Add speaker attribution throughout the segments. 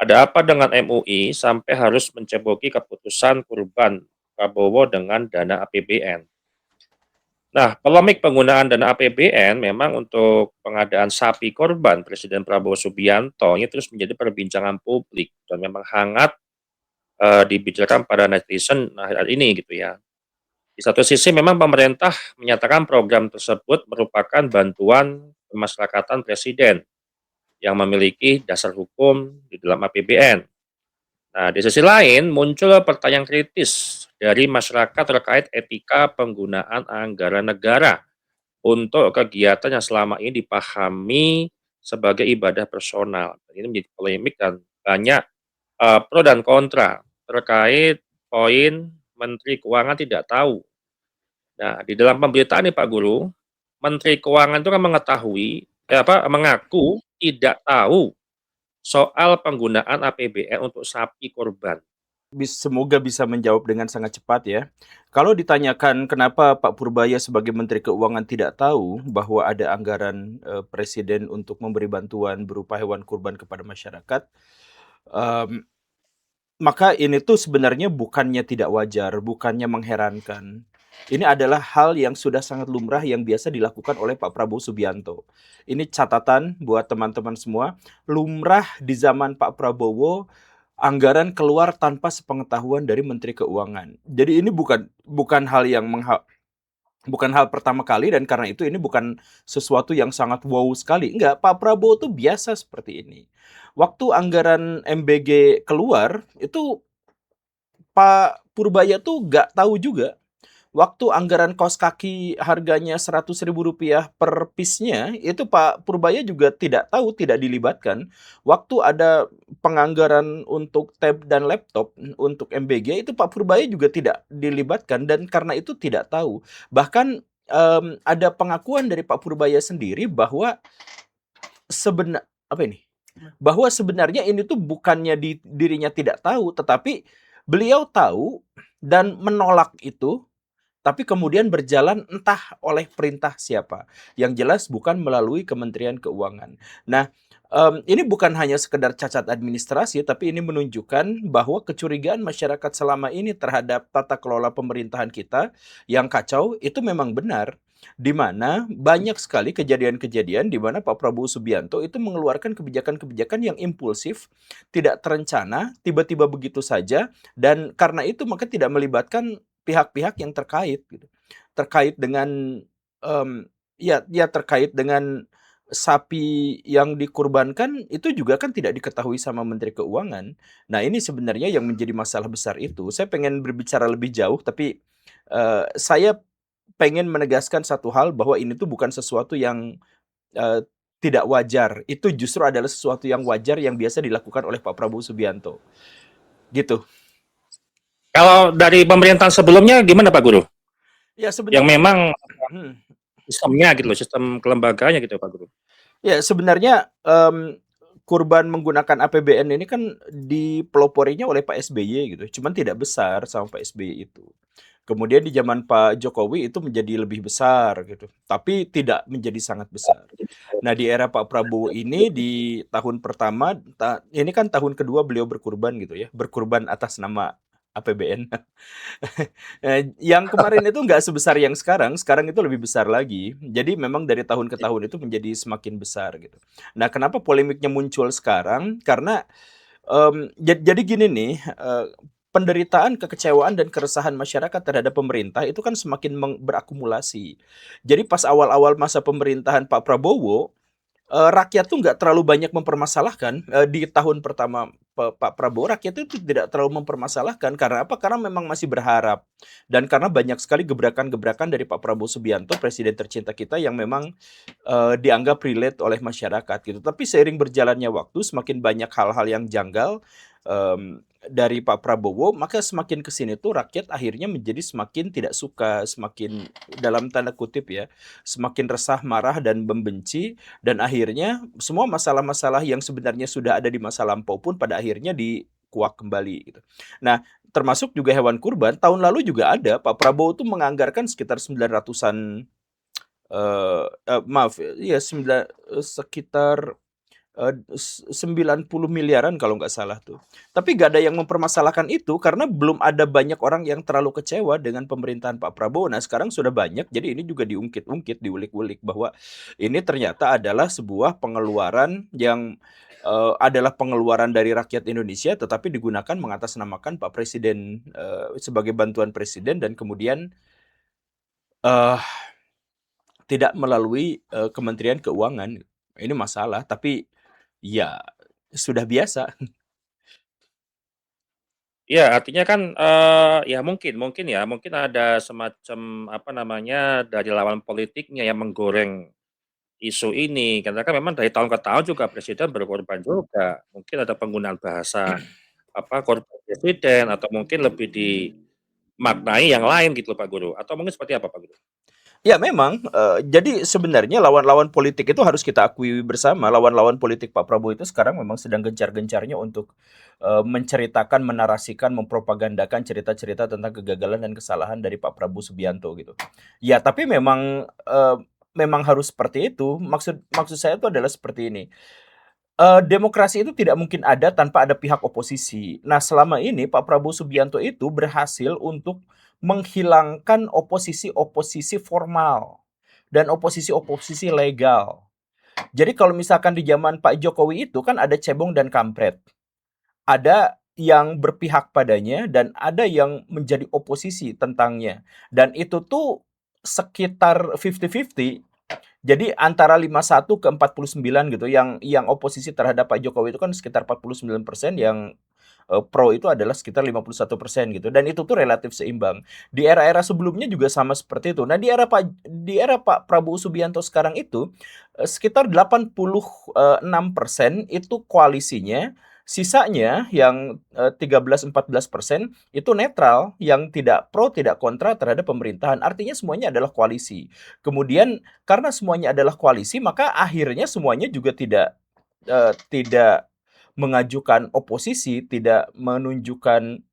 Speaker 1: Ada apa dengan MUI sampai harus menceboki keputusan kurban Prabowo dengan dana APBN? Nah, polemik penggunaan dana APBN memang untuk pengadaan sapi korban Presiden Prabowo Subianto ini terus menjadi perbincangan publik dan memang hangat dibicarakan pada netizen akhir-akhir ini gitu ya. Di satu sisi memang pemerintah menyatakan program tersebut merupakan bantuan kemasyarakatan presiden yang memiliki dasar hukum di dalam APBN. Nah, di sisi lain muncul pertanyaan kritis dari masyarakat terkait etika penggunaan anggaran negara untuk kegiatan yang selama ini dipahami sebagai ibadah personal. Ini menjadi polemik dan banyak pro dan kontra terkait poin Menteri Keuangan tidak tahu. Nah, di dalam pemberitaan nih Pak Guru, Menteri Keuangan itu kan mengaku tidak tahu soal penggunaan APBN untuk sapi korban.
Speaker 2: Semoga bisa menjawab dengan sangat cepat ya. Kalau ditanyakan kenapa Pak Purbaya sebagai Menteri Keuangan tidak tahu bahwa ada anggaran Presiden untuk memberi bantuan berupa hewan kurban kepada masyarakat, em, maka ini tuh sebenarnya bukannya tidak wajar, bukannya mengherankan. Ini adalah hal yang sudah sangat lumrah yang biasa dilakukan oleh Pak Prabowo Subianto. Ini catatan buat teman-teman semua, lumrah di zaman Pak Prabowo anggaran keluar tanpa sepengetahuan dari Menteri Keuangan. Jadi ini bukan hal yang bukan hal pertama kali dan karena itu ini bukan sesuatu yang sangat wow sekali. Enggak, Pak Prabowo tuh biasa seperti ini. Waktu anggaran MBG keluar, itu Pak Purbaya tuh nggak tahu juga. Waktu anggaran kaos kaki harganya Rp100.000 per piece-nya, itu Pak Purbaya juga tidak tahu, tidak dilibatkan. Waktu ada penganggaran untuk tab dan laptop untuk MBG, itu Pak Purbaya juga tidak dilibatkan dan karena itu tidak tahu. Bahkan ada pengakuan dari Pak Purbaya sendiri bahwa apa ini? Bahwa sebenarnya ini tuh bukannya dirinya tidak tahu, tetapi beliau tahu dan menolak itu tapi kemudian berjalan entah oleh perintah siapa. Yang jelas bukan melalui Kementerian Keuangan. Nah, ini bukan hanya sekedar cacat administrasi, tapi ini menunjukkan bahwa kecurigaan masyarakat selama ini terhadap tata kelola pemerintahan kita yang kacau itu memang benar. Di mana banyak sekali kejadian-kejadian di mana Pak Prabowo Subianto itu mengeluarkan kebijakan-kebijakan yang impulsif, tidak terencana, tiba-tiba begitu saja, dan karena itu maka tidak melibatkan pihak-pihak yang terkait gitu. Terkait dengan, terkait dengan sapi yang dikurbankan itu juga kan tidak diketahui sama Menteri Keuangan. Nah, ini sebenarnya yang menjadi masalah besar itu. Saya pengen berbicara lebih jauh tapi, saya pengen menegaskan satu hal bahwa ini tuh bukan sesuatu yang, eee, tidak wajar. Itu justru adalah sesuatu yang wajar yang biasa dilakukan oleh Pak Prabowo Subianto. Gitu.
Speaker 1: Kalau dari pemerintahan sebelumnya gimana Pak Guru?
Speaker 2: Ya
Speaker 1: Yang
Speaker 2: sebenarnya
Speaker 1: memang
Speaker 2: mhm.
Speaker 1: sistemnya gitu loh, sistem kelembagaannya gitu Pak Guru.
Speaker 2: Ya, sebenarnya, kurban menggunakan APBN ini kan dipeloporinya oleh Pak SBY gitu, cuman tidak besar sama Pak SBY itu. Kemudian di zaman Pak Jokowi itu menjadi lebih besar gitu, tapi tidak menjadi sangat besar. Nah, di era Pak Prabowo ini di tahun pertama, ini kan tahun kedua beliau berkurban gitu ya, berkurban atas nama APBN. Yang kemarin itu nggak sebesar yang sekarang itu lebih besar lagi. Jadi memang dari tahun ke tahun itu menjadi semakin besar gitu. Nah, kenapa polemiknya muncul sekarang? Karena, jadi gini nih, penderitaan, kekecewaan, dan keresahan masyarakat terhadap pemerintah itu kan semakin berakumulasi. Jadi pas awal-awal masa pemerintahan Pak Prabowo, rakyat tuh nggak terlalu banyak mempermasalahkan, di tahun pertama Pak Prabowo, rakyat itu tidak terlalu mempermasalahkan, karena apa? Karena memang masih berharap, dan karena banyak sekali gebrakan-gebrakan dari Pak Prabowo Subianto, presiden tercinta kita yang memang, dianggap relate oleh masyarakat gitu. Tapi seiring berjalannya waktu, semakin banyak hal-hal yang janggal, dari Pak Prabowo, maka semakin ke sini tuh rakyat akhirnya menjadi semakin tidak suka, semakin dalam tanda kutip ya, semakin resah, marah, dan membenci, dan akhirnya semua masalah-masalah yang sebenarnya sudah ada di masa lampau pun pada akhirnya dikuak kembali gitu. Nah, termasuk juga hewan kurban, tahun lalu juga ada, Pak Prabowo tuh menganggarkan sekitar 900-an, maaf, iya sekitar 90 miliaran kalau nggak salah tuh. Tapi nggak ada yang mempermasalahkan itu karena belum ada banyak orang yang terlalu kecewa dengan pemerintahan Pak Prabowo. Nah, sekarang sudah banyak, jadi ini juga diungkit-ungkit, diulik-ulik bahwa ini ternyata adalah sebuah pengeluaran yang adalah pengeluaran dari rakyat Indonesia tetapi digunakan mengatasnamakan Pak Presiden sebagai bantuan presiden dan kemudian eh tidak melalui Kementerian Keuangan. Ini masalah, tapi ya sudah biasa.
Speaker 1: Ya, artinya kan, ya mungkin ada semacam, apa namanya, dari lawan politiknya yang menggoreng isu ini, karena kan memang dari tahun ke tahun juga presiden berkorban juga. Mungkin ada penggunaan bahasa, apa, korban presiden atau mungkin lebih dimaknai yang lain gitu Pak Guru, atau mungkin seperti apa Pak Guru?
Speaker 2: Ya memang, jadi sebenarnya lawan-lawan politik itu harus kita akui bersama, lawan-lawan politik Pak Prabowo itu sekarang memang sedang gencar-gencarnya untuk, menceritakan, menarasikan, mempropagandakan cerita-cerita tentang kegagalan dan kesalahan dari Pak Prabowo Subianto gitu. Ya tapi memang harus seperti itu, maksud maksud saya itu adalah seperti ini, demokrasi itu tidak mungkin ada tanpa ada pihak oposisi. Nah, selama ini Pak Prabowo Subianto itu berhasil untuk menghilangkan oposisi-oposisi formal dan oposisi-oposisi legal. Jadi kalau misalkan di zaman Pak Jokowi itu kan ada cebong dan kampret. Ada yang berpihak padanya dan ada yang menjadi oposisi tentangnya. Dan itu tuh sekitar 50-50. Jadi antara 51 ke 49 gitu, yang oposisi terhadap Pak Jokowi itu kan sekitar 49%, yang pro itu adalah sekitar 51% gitu. Dan itu tuh relatif seimbang. Di era-era sebelumnya juga sama seperti itu. Nah, di era Pak Prabowo Subianto sekarang itu sekitar 86% itu koalisinya, sisanya yang 13-14% itu netral, yang tidak pro tidak kontra terhadap pemerintahan. Artinya semuanya adalah koalisi. Kemudian karena semuanya adalah koalisi, maka akhirnya semuanya juga tidak mengajukan oposisi, tidak menunjukkan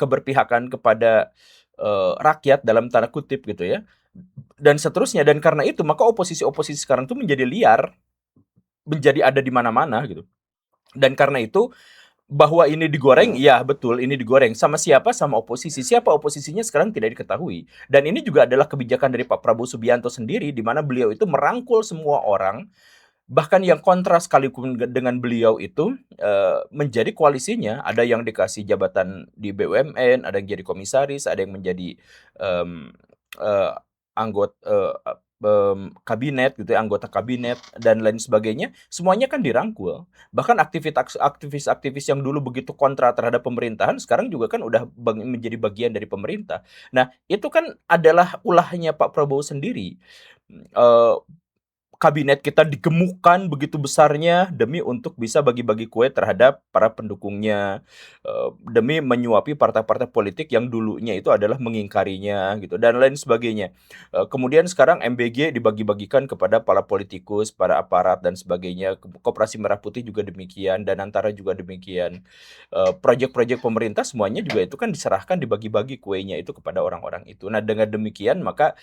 Speaker 2: keberpihakan kepada rakyat dalam tanda kutip gitu ya. Dan seterusnya, dan karena itu maka oposisi-oposisi sekarang tuh menjadi liar, menjadi ada di mana-mana gitu. Dan karena itu bahwa ini digoreng, ya betul ini digoreng. Sama siapa? Sama oposisi. Siapa oposisinya sekarang tidak diketahui. Dan ini juga adalah kebijakan dari Pak Prabowo Subianto sendiri, di mana beliau itu merangkul semua orang, bahkan yang kontra sekalipun dengan beliau itu, menjadi koalisinya. Ada yang dikasih jabatan di BUMN, ada yang jadi komisaris, ada yang menjadi, mmm, eee, kabinet gitu ya, anggota kabinet dan lain sebagainya, semuanya kan dirangkul. Bahkan aktivis-aktivis yang dulu begitu kontra terhadap pemerintahan, sekarang juga kan udah menjadi bagian dari pemerintah. Nah, itu kan adalah ulahnya Pak Prabowo sendiri. Eee Kabinet kita digemukkan begitu besarnya demi untuk bisa bagi-bagi kue terhadap para pendukungnya, demi menyuapi partai-partai politik yang dulunya itu adalah mengingkarinya gitu dan lain sebagainya. Kemudian sekarang MBG dibagi-bagikan kepada para politikus, para aparat dan sebagainya. Koperasi Merah Putih juga demikian, dan Antara juga demikian. Proyek-proyek pemerintah semuanya juga itu kan diserahkan, dibagi-bagi kuenya itu kepada orang-orang itu. Nah, dengan demikian maka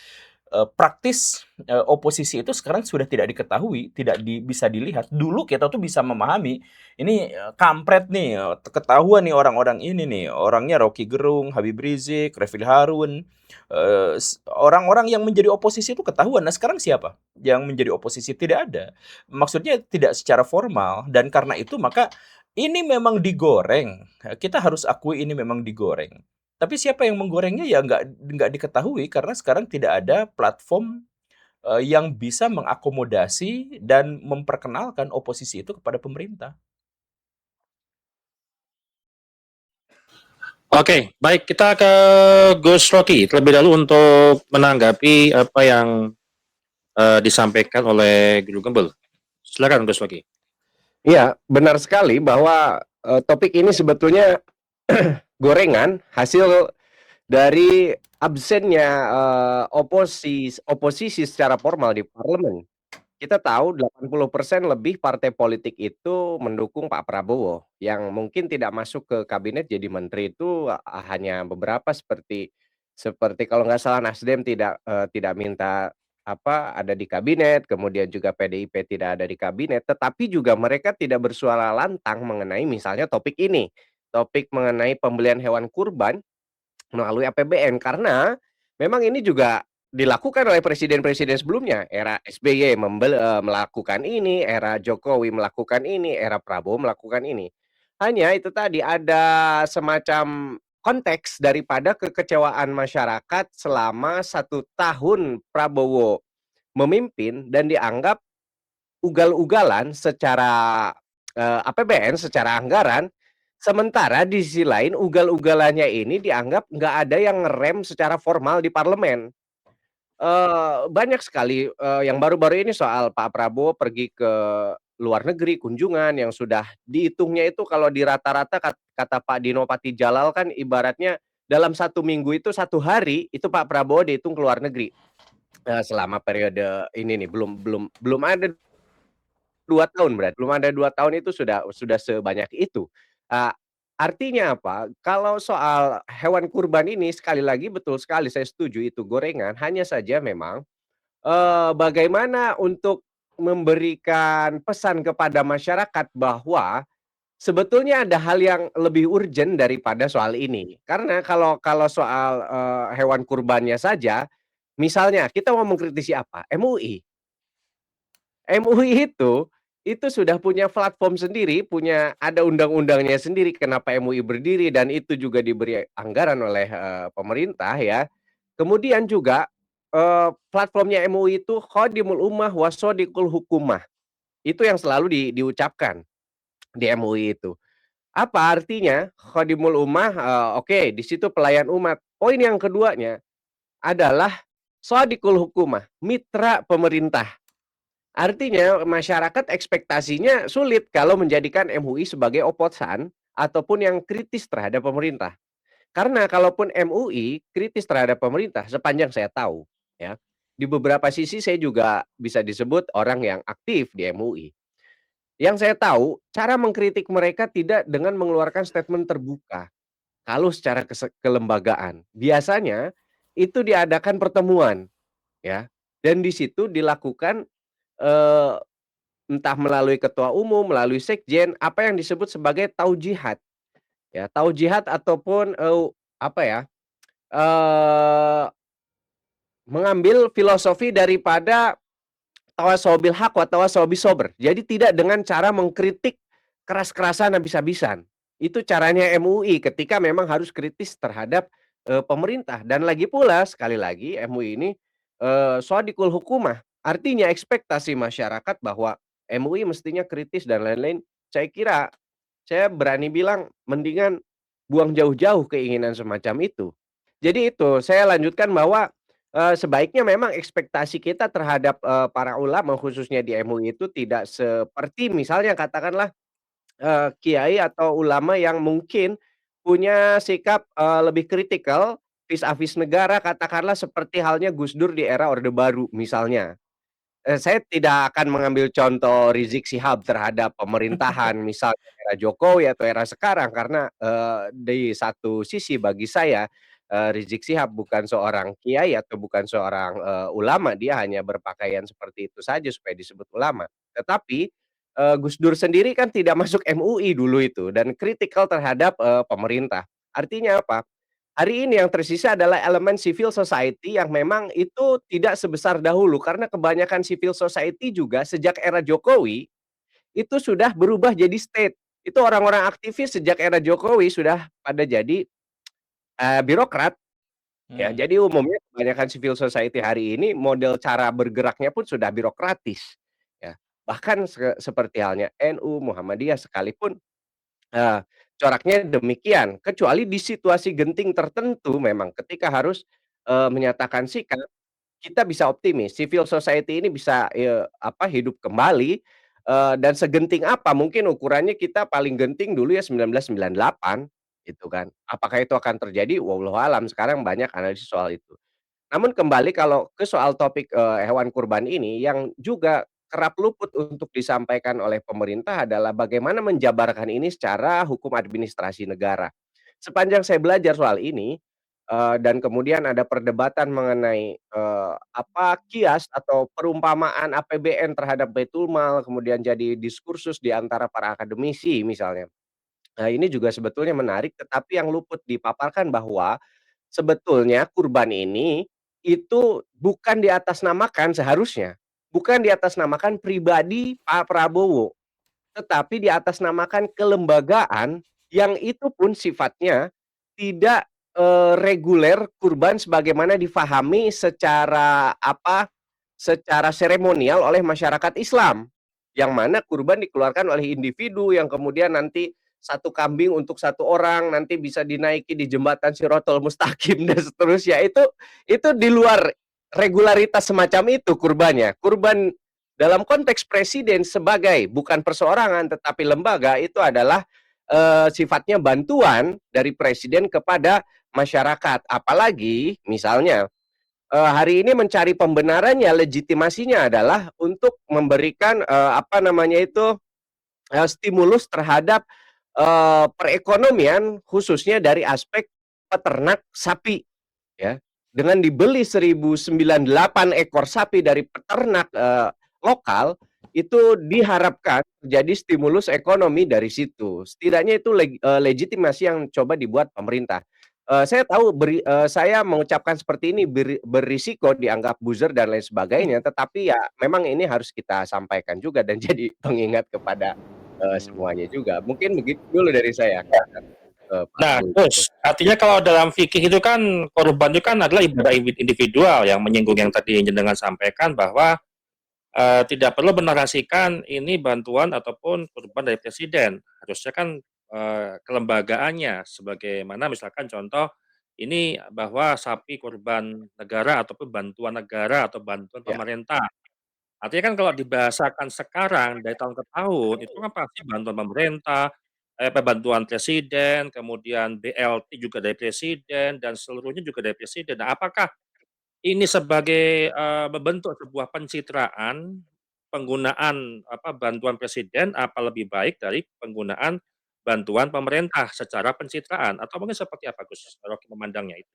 Speaker 2: praktis, oposisi itu sekarang sudah tidak diketahui, tidak bisa dilihat. Dulu kita tuh bisa memahami, ini, kampret nih, ketahuan nih orang-orang ini nih, orangnya Rocky Gerung, Habib Rizik, Refil Harun, orang-orang yang menjadi oposisi itu ketahuan. Nah, sekarang siapa yang menjadi oposisi? Tidak ada. Maksudnya tidak secara formal, dan karena itu maka ini memang digoreng, kita harus akui ini memang digoreng. Tapi siapa yang menggorengnya ya nggak diketahui karena sekarang tidak ada platform, yang bisa mengakomodasi dan memperkenalkan oposisi itu kepada pemerintah.
Speaker 1: Oke, baik kita ke Gus Rocky terlebih dahulu untuk menanggapi apa yang disampaikan oleh Guru Gembel. Silakan Gus Rocky.
Speaker 3: Iya, benar sekali bahwa topik ini sebetulnya gorengan hasil dari absennya oposisi secara formal di parlemen. Kita tahu 80% lebih partai politik itu mendukung Pak Prabowo, yang mungkin tidak masuk ke kabinet jadi menteri itu hanya beberapa seperti seperti kalau nggak salah Nasdem tidak minta ada di kabinet, kemudian juga PDIP tidak ada di kabinet, tetapi juga mereka tidak bersuara lantang mengenai misalnya topik ini, topik mengenai pembelian hewan kurban melalui APBN. Karena memang ini juga dilakukan oleh presiden-presiden sebelumnya, era SBY melakukan ini, era Jokowi melakukan ini, era Prabowo melakukan ini. Hanya itu tadi ada semacam konteks daripada kekecewaan masyarakat selama 1 tahun Prabowo memimpin dan dianggap ugal-ugalan secara, APBN, secara anggaran, sementara di sisi lain ugal-ugalannya ini dianggap nggak ada yang ngerem secara formal di parlemen. Banyak sekali, yang baru-baru ini soal Pak Prabowo pergi ke luar negeri kunjungan yang sudah dihitungnya itu kalau di rata-rata kata Pak Dino Patijalal kan ibaratnya dalam 1 minggu itu 1 hari itu Pak Prabowo dihitung ke luar negeri, selama periode ini nih belum ada 2 tahun berarti, belum ada 2 tahun itu sudah sebanyak itu. Eee, Artinya apa, kalau soal hewan kurban ini sekali lagi betul sekali saya setuju itu gorengan, hanya saja memang, bagaimana untuk memberikan pesan kepada masyarakat bahwa sebetulnya ada hal yang lebih urgent daripada soal ini. Karena kalau soal, hewan kurbannya saja, misalnya kita mau mengkritisi apa? MUI. MUI itu sudah punya platform sendiri, ada undang-undangnya sendiri kenapa MUI berdiri dan itu juga diberi anggaran oleh, pemerintah ya. Kemudian juga, platformnya MUI itu Khodimul Ummah wa Shodiqul Hukumah, itu yang selalu diucapkan di MUI itu. Apa artinya? Khodimul Ummah, oke di situ pelayan umat. Poin yang keduanya adalah Shodiqul Hukumah, mitra pemerintah. Artinya masyarakat ekspektasinya sulit kalau menjadikan MUI sebagai oposan ataupun yang kritis terhadap pemerintah. Karena kalaupun MUI kritis terhadap pemerintah sepanjang saya tahu ya, di beberapa sisi saya juga bisa disebut orang yang aktif di MUI. Yang saya tahu cara mengkritik mereka tidak dengan mengeluarkan statement terbuka, kalau secara kelembagaan. Biasanya itu diadakan pertemuan ya, dan di situ dilakukan, eee entah melalui ketua umum, melalui sekjen, apa yang disebut sebagai taujihat, ya. Taujihat ataupun, apa ya, eee, mengambil filosofi daripada tawasobil haq wa tawasobi sober. Jadi tidak dengan cara mengkritik keras-kerasan habis-habisan. Itu caranya MUI ketika memang harus kritis terhadap, pemerintah dan lagi pula sekali lagi MUI ini, shadiqul hukumah. Artinya ekspektasi masyarakat bahwa MUI mestinya kritis dan lain-lain, saya kira saya berani bilang mendingan buang jauh-jauh keinginan semacam itu. Jadi itu, saya lanjutkan bahwa, sebaiknya memang ekspektasi kita terhadap, para ulama khususnya di MUI itu tidak seperti misalnya katakanlah, kiai atau ulama yang mungkin punya sikap, lebih kritikal vis-a-vis negara katakanlah seperti halnya Gus Dur di era Orde Baru misalnya. Saya tidak akan mengambil contoh Rizik Syihab terhadap pemerintahan misalnya era Jokowi atau era sekarang karena, di satu sisi bagi saya, Rizik Syihab bukan seorang kiai atau bukan seorang, ulama, dia hanya berpakaian seperti itu saja supaya disebut ulama. Tetapi, Gus Dur sendiri kan tidak masuk MUI dulu itu dan kritikal terhadap, pemerintah. Artinya apa? Hari ini yang tersisa adalah elemen civil society yang memang itu tidak sebesar dahulu karena kebanyakan civil society juga sejak era Jokowi itu sudah berubah jadi state. Itu orang-orang aktivis sejak era Jokowi sudah pada jadi, birokrat ya.
Speaker 2: Hmm.
Speaker 3: Jadi umumnya kebanyakan civil society hari ini model cara bergeraknya pun sudah birokratis ya. Bahkan seperti halnya NU, Muhammadiyah sekalipun Nah, coraknya demikian, kecuali di situasi genting tertentu memang ketika harus, menyatakan sikap, kita bisa optimis, civil society ini bisa, hidup kembali, dan segenting apa, mungkin ukurannya kita paling genting dulu ya 1998, gitu kan. Apakah itu akan terjadi? Wallahu alam, sekarang banyak analisis soal itu. Namun kembali kalau ke soal topik, hewan kurban ini yang juga kerap luput untuk disampaikan oleh pemerintah adalah bagaimana menjabarkan ini secara hukum administrasi negara. Sepanjang saya belajar soal ini, dan kemudian ada perdebatan mengenai, kias atau perumpamaan APBN terhadap Baitulmal, kemudian jadi diskursus di antara para akademisi misalnya. Nah, ini juga sebetulnya menarik, tetapi yang luput dipaparkan bahwa sebetulnya kurban ini itu bukan diatasnamakan seharusnya, bukan diatasnamakan pribadi Pak Prabowo, tetapi diatasnamakan kelembagaan yang itu pun sifatnya tidak, reguler kurban sebagaimana difahami secara secara seremonial oleh masyarakat Islam. Yang mana kurban dikeluarkan oleh individu yang kemudian nanti satu kambing untuk satu orang, nanti bisa dinaiki di jembatan Shirathol Mustaqim dan seterusnya. Itu di luar regularitas semacam itu kurbannya. Kurban dalam konteks presiden sebagai bukan perseorangan tetapi lembaga itu adalah, sifatnya bantuan dari presiden kepada masyarakat. Apalagi misalnya, hari ini mencari pembenarannya, legitimasinya adalah untuk memberikan, stimulus terhadap, perekonomian khususnya dari aspek peternak sapi. Ya, dengan dibeli 1.098 ekor sapi dari peternak, lokal, itu diharapkan jadi stimulus ekonomi dari situ. Setidaknya itu legitimasi yang coba dibuat pemerintah. Saya tahu saya mengucapkan seperti ini berisiko dianggap buzzer dan lain sebagainya, tetapi ya memang ini harus kita sampaikan juga dan jadi pengingat kepada, semuanya juga. Mungkin begitu dulu dari saya, Pak
Speaker 1: Nah,
Speaker 3: Bulus.
Speaker 1: terus artinya kalau dalam fikih itu kan korban itu kan adalah ibadah individual yang menyinggung yang tadi jenengan sampaikan bahwa tidak perlu menarasikan ini bantuan ataupun kurban dari presiden. Harusnya kan kelembagaannya sebagaimana misalkan contoh ini bahwa sapi kurban negara ataupun bantuan negara atau bantuan
Speaker 3: Ya.
Speaker 1: pemerintah. Artinya kan kalau dibahasakan sekarang dari tahun ke tahun itu kan pasti bantuan pemerintah, bantuan presiden, kemudian BLT juga dari presiden dan seluruhnya juga dari presiden. Nah, apakah ini sebagai, membentuk sebuah pencitraan penggunaan bantuan presiden apa lebih baik dari penggunaan bantuan pemerintah secara pencitraan atau mungkin seperti apa Gus Rocky memandangnya itu?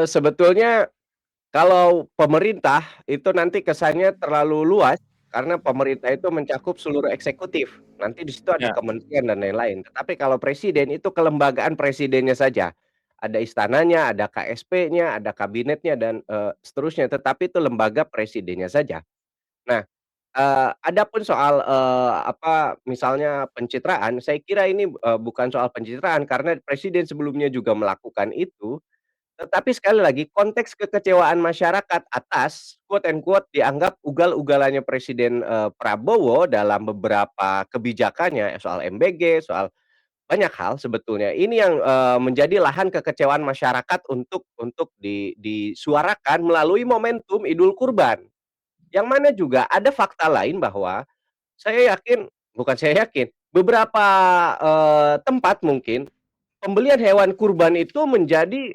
Speaker 3: Sebetulnya kalau pemerintah itu nanti kesannya terlalu luas, karena pemerintah itu mencakup seluruh eksekutif. Nanti di situ ada
Speaker 1: Ya,
Speaker 3: kementerian dan lain-lain. Tetapi kalau presiden itu kelembagaan presidennya saja. Ada istananya, ada KSP-nya, ada kabinetnya dan, seterusnya, tetapi itu lembaga presidennya saja. Nah, adapun soal, misalnya pencitraan, saya kira ini, bukan soal pencitraan karena presiden sebelumnya juga melakukan itu, tetapi sekali lagi konteks kekecewaan masyarakat atas quote and quote dianggap ugal-ugalannya Presiden, Prabowo dalam beberapa kebijakannya soal MBG, soal banyak hal sebetulnya. Ini yang, menjadi lahan kekecewaan masyarakat untuk disuarakan melalui momentum Idul Kurban. Yang mana juga ada fakta lain bahwa saya yakin bukan saya yakin, beberapa, tempat mungkin pembelian hewan kurban itu menjadi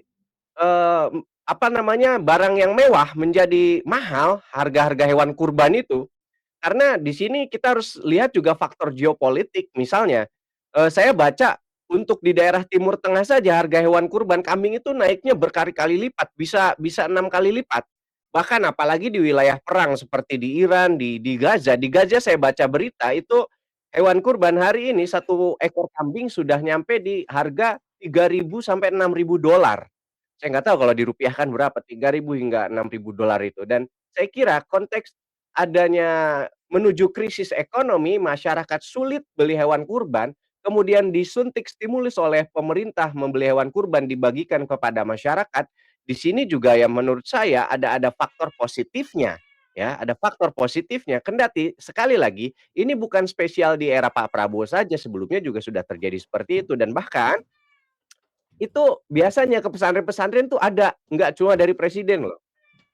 Speaker 3: barang yang mewah, menjadi mahal harga-harga hewan kurban itu. Karena di sini kita harus lihat juga faktor geopolitik. Misalnya, saya baca untuk di daerah Timur Tengah saja harga hewan kurban kambing itu naiknya berkali-kali lipat, bisa bisa 6 kali lipat. Bahkan apalagi di wilayah perang seperti di Iran, di Gaza. Di Gaza saya baca berita itu hewan kurban hari ini satu ekor kambing sudah nyampe di harga 3.000 sampai $6.000. Saya nggak tahu kalau dirupiahkan berapa, 3.000 hingga $6.000 itu. Dan saya kira konteks adanya menuju krisis ekonomi, masyarakat sulit beli hewan kurban, kemudian disuntik stimulus oleh pemerintah membeli hewan kurban dibagikan kepada masyarakat. Di sini juga yang menurut saya ada faktor positifnya, ya, ada faktor positifnya. Kendati sekali lagi ini bukan spesial di era Pak Prabowo saja, sebelumnya juga sudah terjadi seperti itu dan bahkan itu biasanya ke pesantren-pesantren tuh ada, nggak cuma dari presiden loh.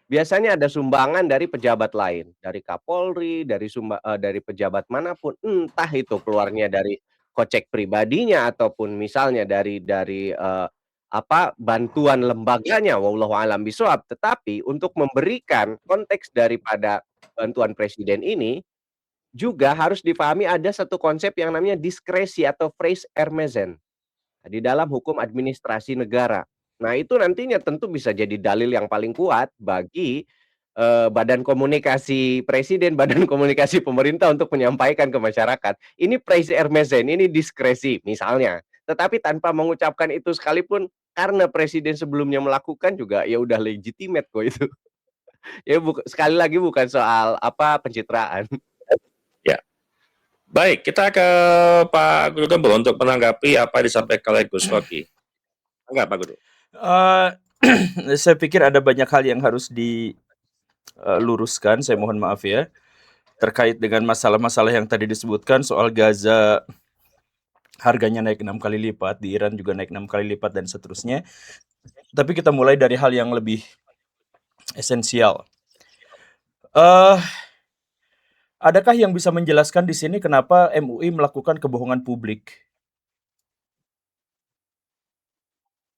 Speaker 3: Biasanya ada sumbangan dari pejabat lain, dari Kapolri, dari pejabat manapun, entah itu keluarnya dari kocek pribadinya ataupun misalnya dari bantuan lembaganya, wallahu a'lam bishawab. Tetapi untuk memberikan konteks daripada bantuan presiden ini, juga harus difahami ada satu konsep yang namanya diskresi atau phrase Hermesen di dalam hukum administrasi negara. Nah, itu nantinya tentu bisa jadi dalil yang paling kuat bagi, badan komunikasi presiden, badan komunikasi pemerintah untuk menyampaikan ke masyarakat, ini praise Ermezen, ini diskresi misalnya. Tetapi tanpa mengucapkan itu sekalipun, karena presiden sebelumnya melakukan juga, ya udah legitimate kok itu. Ya sekali lagi bukan soal apa, pencitraan.
Speaker 1: Ya. Baik, kita ke Pak Guru Gembong untuk menanggapi apa yang disampaikan oleh Gus Rocky. Enggak, Pak Guru?
Speaker 2: Saya pikir ada banyak hal yang harus diluruskan, saya mohon maaf ya, terkait dengan masalah-masalah yang tadi disebutkan soal Gaza, harganya naik 6 kali lipat, di Iran juga naik 6 kali lipat, dan seterusnya. Tapi kita mulai dari hal yang lebih esensial. Adakah yang bisa menjelaskan di sini kenapa MUI melakukan kebohongan publik?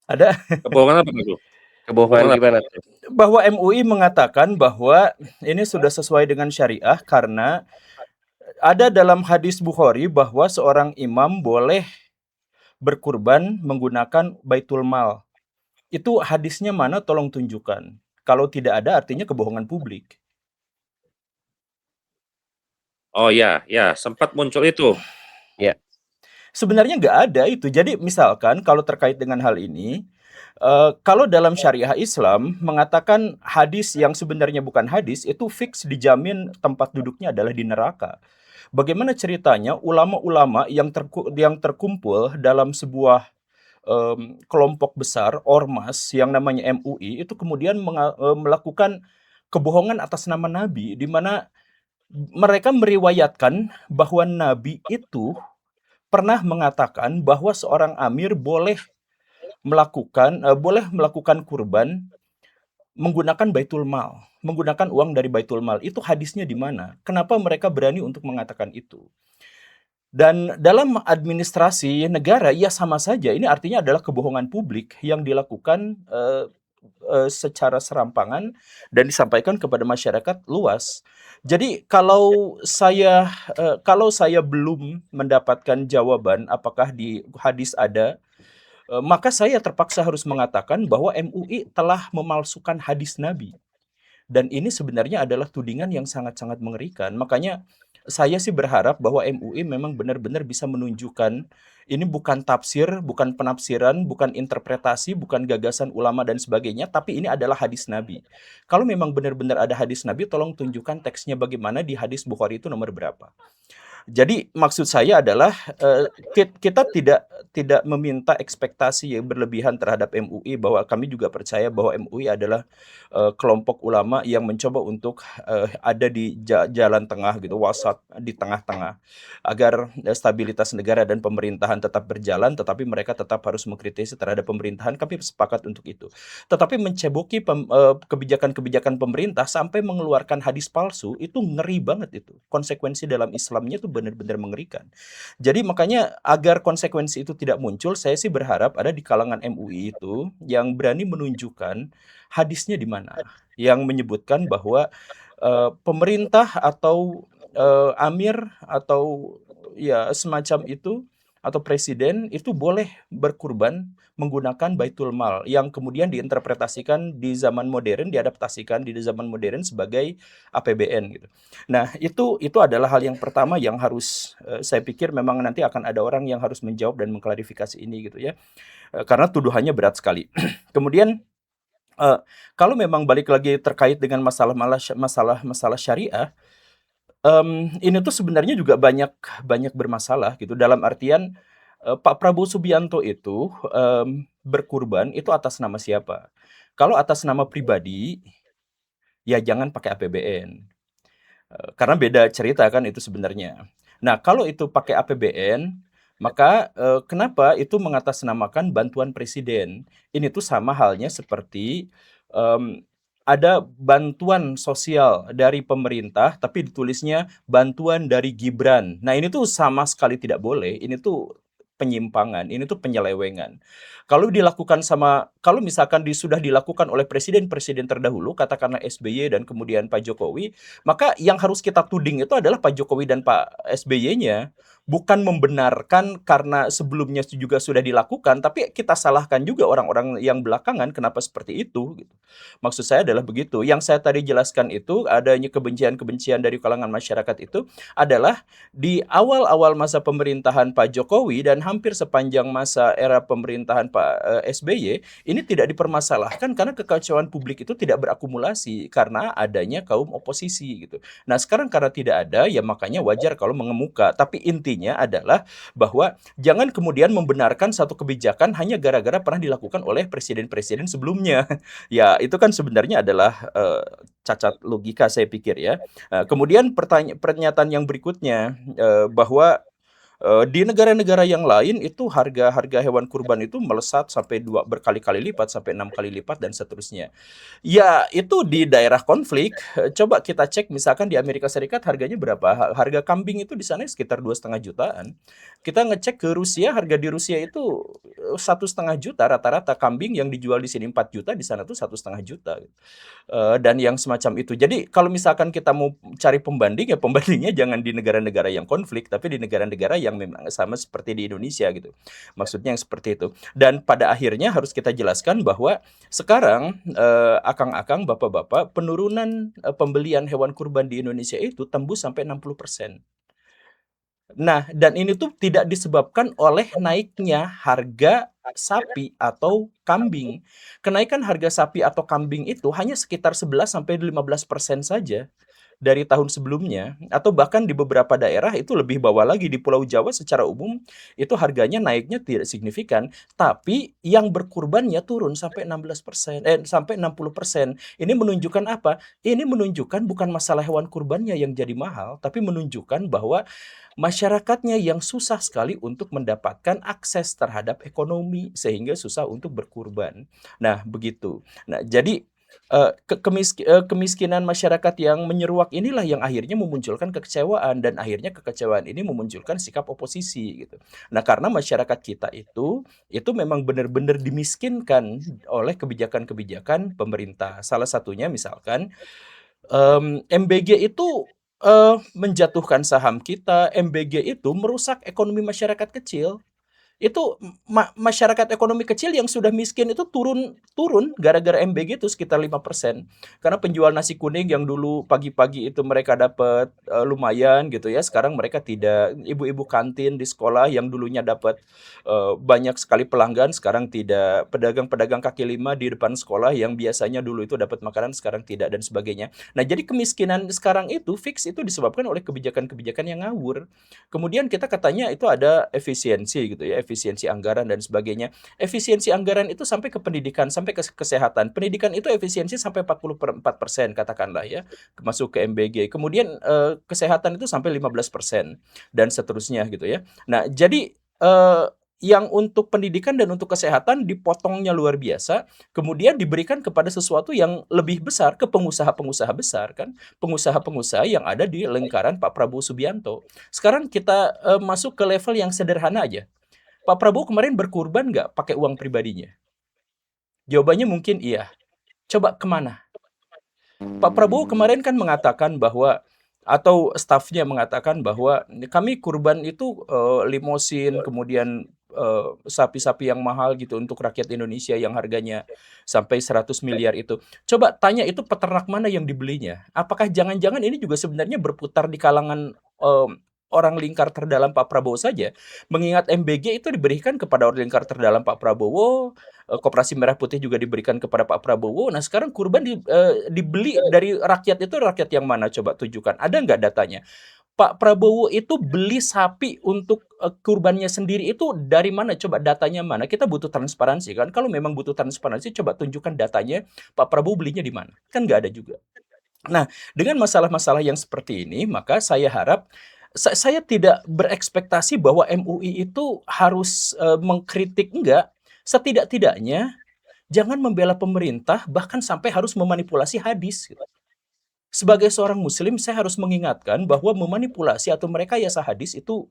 Speaker 2: Ada?
Speaker 1: Kebohongan apa, Pak Guru?
Speaker 3: Kebohongan
Speaker 1: Kebohongan apa?
Speaker 3: gimana tuh?
Speaker 2: Bahwa MUI mengatakan bahwa ini sudah sesuai dengan syariah karena ada dalam hadis Bukhari bahwa seorang imam boleh berkurban menggunakan baitul mal. Itu hadisnya mana? Tolong tunjukkan. Kalau tidak ada, artinya kebohongan publik.
Speaker 1: Oh ya, ya, sempat muncul itu.
Speaker 3: Ya.
Speaker 2: Sebenarnya nggak ada itu. Jadi misalkan kalau terkait dengan hal ini, kalau dalam syariah Islam mengatakan hadis yang sebenarnya bukan hadis, itu fix dijamin tempat duduknya adalah di neraka. Bagaimana ceritanya ulama-ulama yang terkumpul dalam sebuah kelompok besar, ormas yang namanya MUI, itu kemudian melakukan kebohongan atas nama Nabi, di mana mereka meriwayatkan bahwa Nabi itu pernah mengatakan bahwa seorang amir boleh melakukan kurban menggunakan baitul mal, menggunakan uang dari baitul mal. Itu hadisnya di mana? Kenapa mereka berani untuk mengatakan itu? Dan dalam administrasi negara, ya sama saja. Ini artinya adalah kebohongan publik yang dilakukan secara serampangan dan disampaikan kepada masyarakat luas. Jadi kalau saya belum mendapatkan jawaban apakah di hadis ada, maka saya terpaksa harus mengatakan bahwa MUI telah memalsukan hadis Nabi. Dan ini sebenarnya adalah tudingan yang sangat-sangat mengerikan. Makanya saya sih berharap bahwa MUI memang benar-benar bisa menunjukkan ini bukan tafsir, bukan penafsiran, bukan interpretasi, bukan gagasan ulama dan sebagainya, tapi ini adalah hadis Nabi. Kalau memang benar-benar ada hadis Nabi, tolong tunjukkan teksnya bagaimana di hadis Bukhari itu nomor berapa. Jadi maksud saya adalah kita tidak meminta ekspektasi yang berlebihan terhadap MUI, bahwa kami juga percaya bahwa MUI adalah kelompok ulama yang mencoba untuk ada di jalan tengah gitu, wasat, di tengah-tengah, agar stabilitas negara dan pemerintahan tetap berjalan, tetapi mereka tetap harus mengkritisi terhadap pemerintahan. Kami sepakat untuk itu. Tetapi menceboki kebijakan-kebijakan pemerintah sampai mengeluarkan hadis palsu, itu ngeri banget itu. Konsekuensi dalam Islamnya itu benar-benar mengerikan. Jadi makanya agar konsekuensi itu tidak muncul, saya sih berharap ada di kalangan MUI itu yang berani menunjukkan hadisnya di mana, yang menyebutkan bahwa pemerintah atau amir atau ya semacam itu atau presiden itu boleh berkurban menggunakan baitul mal yang kemudian diinterpretasikan di zaman modern, diadaptasikan di zaman modern sebagai APBN gitu. Nah, itu adalah hal yang pertama yang harus saya pikir memang nanti akan ada orang yang harus menjawab dan mengklarifikasi ini gitu ya. Karena tuduhannya berat sekali. Kemudian kalau memang balik lagi terkait dengan masalah syariah, ini tuh sebenarnya juga banyak bermasalah gitu, dalam artian, Pak Prabowo Subianto itu, berkurban itu atas nama siapa? Kalau atas nama pribadi, ya jangan pakai APBN, karena beda cerita kan itu sebenarnya. Nah, kalau itu pakai APBN, maka, kenapa itu mengatasnamakan bantuan presiden? Ini tuh sama halnya seperti, mmm, ada bantuan sosial dari pemerintah, tapi ditulisnya bantuan dari Gibran. Nah, ini tuh sama sekali tidak boleh, ini tuh penyimpangan, ini tuh penyelewengan. Kalau misalkan sudah dilakukan oleh presiden-presiden terdahulu, katakanlah SBY dan kemudian Pak Jokowi, maka yang harus kita tuding itu adalah Pak Jokowi dan Pak SBY-nya, bukan membenarkan karena sebelumnya juga sudah dilakukan, tapi kita salahkan juga orang-orang yang belakangan kenapa seperti itu, gitu. Maksud saya adalah begitu. Yang saya tadi jelaskan itu, adanya kebencian-kebencian dari kalangan masyarakat itu adalah di awal-awal masa pemerintahan Pak Jokowi dan hampir sepanjang masa era pemerintahan Pak SBY, ini tidak dipermasalahkan karena kekacauan publik itu tidak berakumulasi karena adanya kaum oposisi, gitu. Nah, sekarang karena tidak ada, ya makanya wajar kalau mengemuka. Tapi intinya adalah bahwa jangan kemudian membenarkan satu kebijakan hanya gara-gara pernah dilakukan oleh presiden-presiden sebelumnya. Ya, itu kan sebenarnya adalah cacat logika saya pikir ya. Kemudian pernyataan yang berikutnya, bahwa di negara-negara yang lain itu harga-harga hewan kurban itu melesat sampai berkali-kali lipat, sampai 6 kali lipat dan seterusnya. Ya, itu di daerah konflik. Coba kita cek misalkan di Amerika Serikat harganya berapa? Harga kambing itu di sana sekitar 2,5 jutaan. Kita ngecek ke Rusia, harga di Rusia itu 1,5 juta rata-rata. Kambing yang dijual di sini 4 juta, di sana tuh 1,5 juta. Dan yang semacam itu. Jadi kalau misalkan kita mau cari pembanding, ya pembandingnya jangan di negara-negara yang konflik, tapi di negara-negara yang memang sama seperti di Indonesia gitu. Maksudnya yang seperti itu. Dan pada akhirnya harus kita jelaskan bahwa sekarang akang-akang, bapak-bapak, penurunan pembelian hewan kurban di Indonesia itu tembus sampai 60%. Nah, dan ini tuh tidak disebabkan oleh naiknya harga sapi atau kambing. Kenaikan harga sapi atau kambing itu hanya sekitar 11-15% saja dari tahun sebelumnya, atau bahkan di beberapa daerah itu lebih bawah lagi. Di Pulau Jawa secara umum itu harganya naiknya tidak signifikan, tapi yang berkurbannya turun sampai 16%, sampai 60%. Ini menunjukkan apa? Ini menunjukkan bukan masalah hewan kurbannya yang jadi mahal, tapi menunjukkan bahwa masyarakatnya yang susah sekali untuk mendapatkan akses terhadap ekonomi sehingga susah untuk berkurban. Nah, begitu. Nah, jadi kemiskinan masyarakat yang menyeruak inilah yang akhirnya memunculkan kekecewaan, dan akhirnya kekecewaan ini memunculkan sikap oposisi, gitu. Nah, karena masyarakat kita itu memang benar-benar dimiskinkan oleh kebijakan-kebijakan pemerintah. Salah satunya misalkan MBG itu menjatuhkan saham kita, MBG itu merusak ekonomi masyarakat kecil. Itu masyarakat ekonomi kecil yang sudah miskin itu turun turun gara-gara MBG itu sekitar 5%. Karena penjual nasi kuning yang dulu pagi-pagi itu mereka dapat lumayan gitu ya, sekarang mereka tidak. Ibu-ibu kantin di sekolah yang dulunya dapat banyak sekali pelanggan, sekarang tidak. Pedagang-pedagang kaki lima di depan sekolah yang biasanya dulu itu dapat makanan, sekarang tidak, dan sebagainya. Nah, jadi kemiskinan sekarang itu fix itu disebabkan oleh kebijakan-kebijakan yang ngawur. Kemudian kita katanya itu ada efisiensi gitu ya, efisiensi anggaran dan sebagainya. Efisiensi anggaran itu sampai ke pendidikan, sampai ke kesehatan. Pendidikan itu efisiensi sampai 44% katakanlah ya, masuk ke MBG. Kemudian kesehatan itu sampai 15% dan seterusnya gitu ya. Nah, jadi yang untuk pendidikan dan untuk kesehatan dipotongnya luar biasa, kemudian diberikan kepada sesuatu yang lebih besar, ke pengusaha-pengusaha besar kan, pengusaha-pengusaha yang ada di lingkaran Pak Prabowo Subianto. Sekarang kita masuk ke level yang sederhana aja. Pak Prabowo kemarin berkurban nggak pakai uang pribadinya? Jawabannya mungkin iya. Coba kemana? Pak Prabowo kemarin kan mengatakan bahwa, atau stafnya mengatakan bahwa kami kurban itu limosin, kemudian sapi-sapi yang mahal gitu untuk rakyat Indonesia yang harganya sampai 100 miliar itu. Coba tanya itu peternak mana yang dibelinya? Apakah jangan-jangan ini juga sebenarnya berputar di kalangan orang lingkar terdalam Pak Prabowo saja? Mengingat MBG itu diberikan kepada orang lingkar terdalam Pak Prabowo, Koperasi Merah Putih juga diberikan kepada Pak Prabowo. Nah, sekarang kurban dibeli dari rakyat, itu rakyat yang mana? Coba tunjukkan. Ada nggak datanya? Pak Prabowo itu beli sapi untuk kurbannya sendiri itu dari mana? Coba datanya mana? Kita butuh transparansi kan. Kalau memang butuh transparansi, coba tunjukkan datanya. Pak Prabowo belinya di mana? Kan nggak ada juga. Nah, dengan masalah-masalah yang seperti ini, maka saya harap saya tidak berekspektasi bahwa MUI itu harus mengkritik, enggak. Setidak-tidaknya jangan membela pemerintah bahkan sampai harus memanipulasi hadis gitu. Sebagai seorang muslim, saya harus mengingatkan bahwa memanipulasi atau merekayasa hadis itu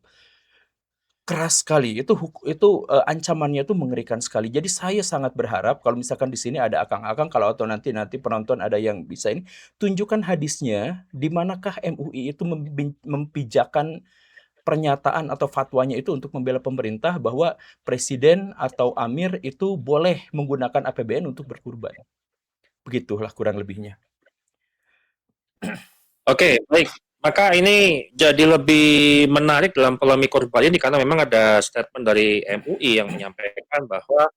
Speaker 2: keras sekali. Itu ancamannya itu mengerikan sekali. Jadi saya sangat berharap kalau misalkan di sini ada akang-akang, kalau atau nanti penonton ada yang bisa ini, tunjukkan hadisnya di manakah MUI itu mempijakan pernyataan atau fatwanya itu untuk membela pemerintah bahwa presiden atau amir itu boleh menggunakan APBN untuk berkurban. Begitulah kurang lebihnya.
Speaker 1: Oke, baik. Maka ini jadi lebih menarik dalam polemik kurban ini karena memang ada statement dari MUI yang menyampaikan bahwa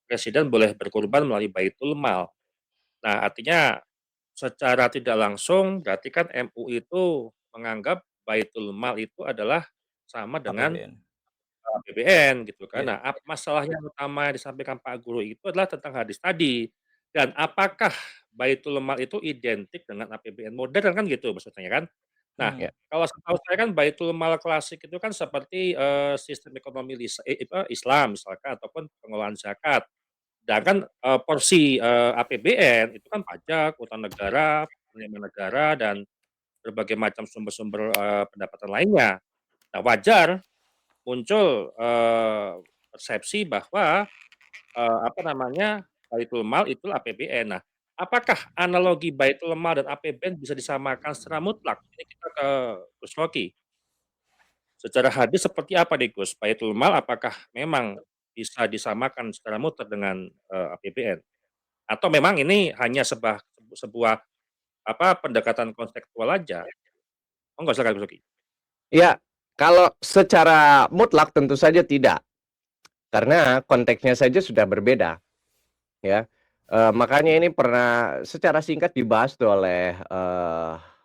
Speaker 1: presiden boleh berkurban melalui Baitul Mal. Nah, artinya secara tidak langsung berarti kan MUI itu menganggap Baitul Mal itu adalah sama dengan
Speaker 2: APBN.
Speaker 1: APBN gitu kan.
Speaker 2: Ya.
Speaker 1: Nah, masalah yang utama yang disampaikan Pak Guru itu adalah tentang hadis tadi. Dan apakah Baitul Mal itu identik dengan APBN modern kan gitu maksudnya kan. Nah,
Speaker 2: Hmm.
Speaker 3: Ya.
Speaker 1: kalau setahu saya kan Baitul Mal klasik itu kan seperti sistem ekonomi Islam misalkan ataupun pengelolaan zakat. Sedangkan porsi APBN itu kan pajak, utang negara, penerimaan negara dan berbagai macam sumber-sumber pendapatan lainnya. Nah, wajar muncul persepsi bahwa apa namanya, Baitul Mal itu APBN. Nah, apakah analogi Baitul Mal dan APBN bisa disamakan secara mutlak? Ini kita ke Gus Rocky. Secara hadis seperti apa nih Gus? Baitul Mal apakah memang bisa disamakan secara mutlak dengan APBN? Atau memang ini hanya sebuah apa pendekatan konseptual aja? Monggo silakan Gus Rocky.
Speaker 3: Ya, kalau secara mutlak tentu saja tidak, karena konteksnya saja sudah berbeda, ya. Makanya ini pernah secara singkat dibahas tuh oleh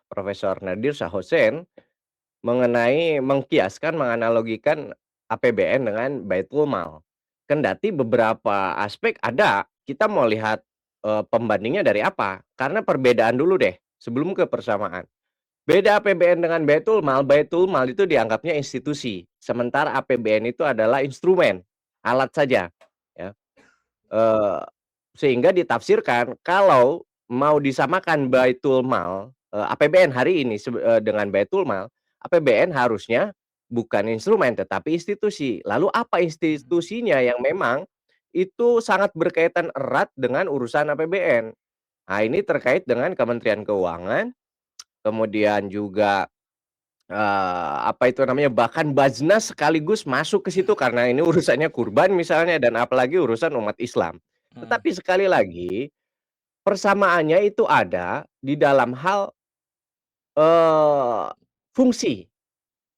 Speaker 3: Profesor Nadir Shah Hussein mengenai mengkiaskan, menganalogikan APBN dengan Baitul Mal. Kendati beberapa aspek ada, kita mau lihat pembandingnya dari apa? Karena perbedaan dulu deh, sebelum ke persamaan. Beda APBN dengan Baitul Mal itu dianggapnya institusi, sementara APBN itu adalah instrumen, alat saja, ya. Eee, Sehingga ditafsirkan kalau mau disamakan Baitul Mal, APBN hari ini dengan Baitul Mal, APBN harusnya bukan instrumen tetapi institusi. Lalu apa institusinya yang memang itu sangat berkaitan erat dengan urusan APBN? Nah, ini terkait dengan Kementerian Keuangan, kemudian juga apa itu namanya, bahkan Baznas sekaligus masuk ke situ karena ini urusannya kurban misalnya dan apalagi urusan umat Islam.
Speaker 2: Hmm.
Speaker 3: Tetapi sekali lagi, persamaannya itu ada di dalam hal, eee, fungsi,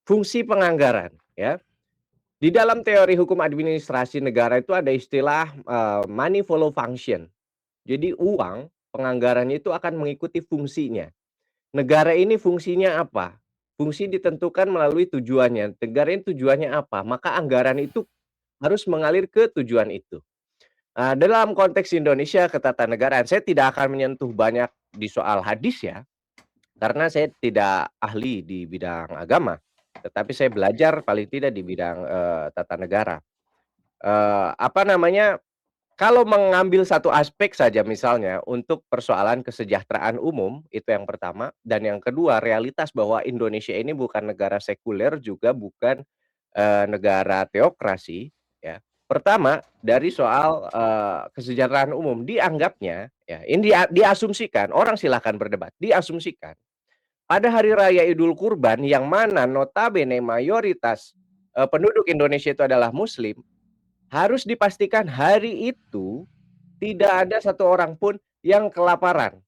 Speaker 3: fungsi penganggaran, ya. Di dalam teori hukum administrasi negara itu ada istilah, money follow function. Jadi uang, penganggarannya itu akan mengikuti fungsinya. Negara ini fungsinya apa? Fungsi ditentukan melalui tujuannya. Negara ini tujuannya apa? Maka anggaran itu harus mengalir ke tujuan itu. Dalam konteks Indonesia ketatanegaraan, saya tidak akan menyentuh banyak di soal hadis ya, karena saya tidak ahli di bidang agama, tetapi saya belajar paling tidak di bidang tata negara. Apa namanya, kalau mengambil satu aspek saja misalnya untuk persoalan kesejahteraan umum, itu yang pertama, dan yang kedua realitas bahwa Indonesia ini bukan negara sekuler, juga bukan, negara teokrasi, ya. Pertama, dari soal, kesejahteraan umum, dianggapnya ya, ini diasumsikan, orang silahkan berdebat, diasumsikan, pada hari raya Idul Kurban yang mana notabene mayoritas, penduduk Indonesia itu adalah muslim, harus dipastikan hari itu tidak ada satu orang pun yang kelaparan.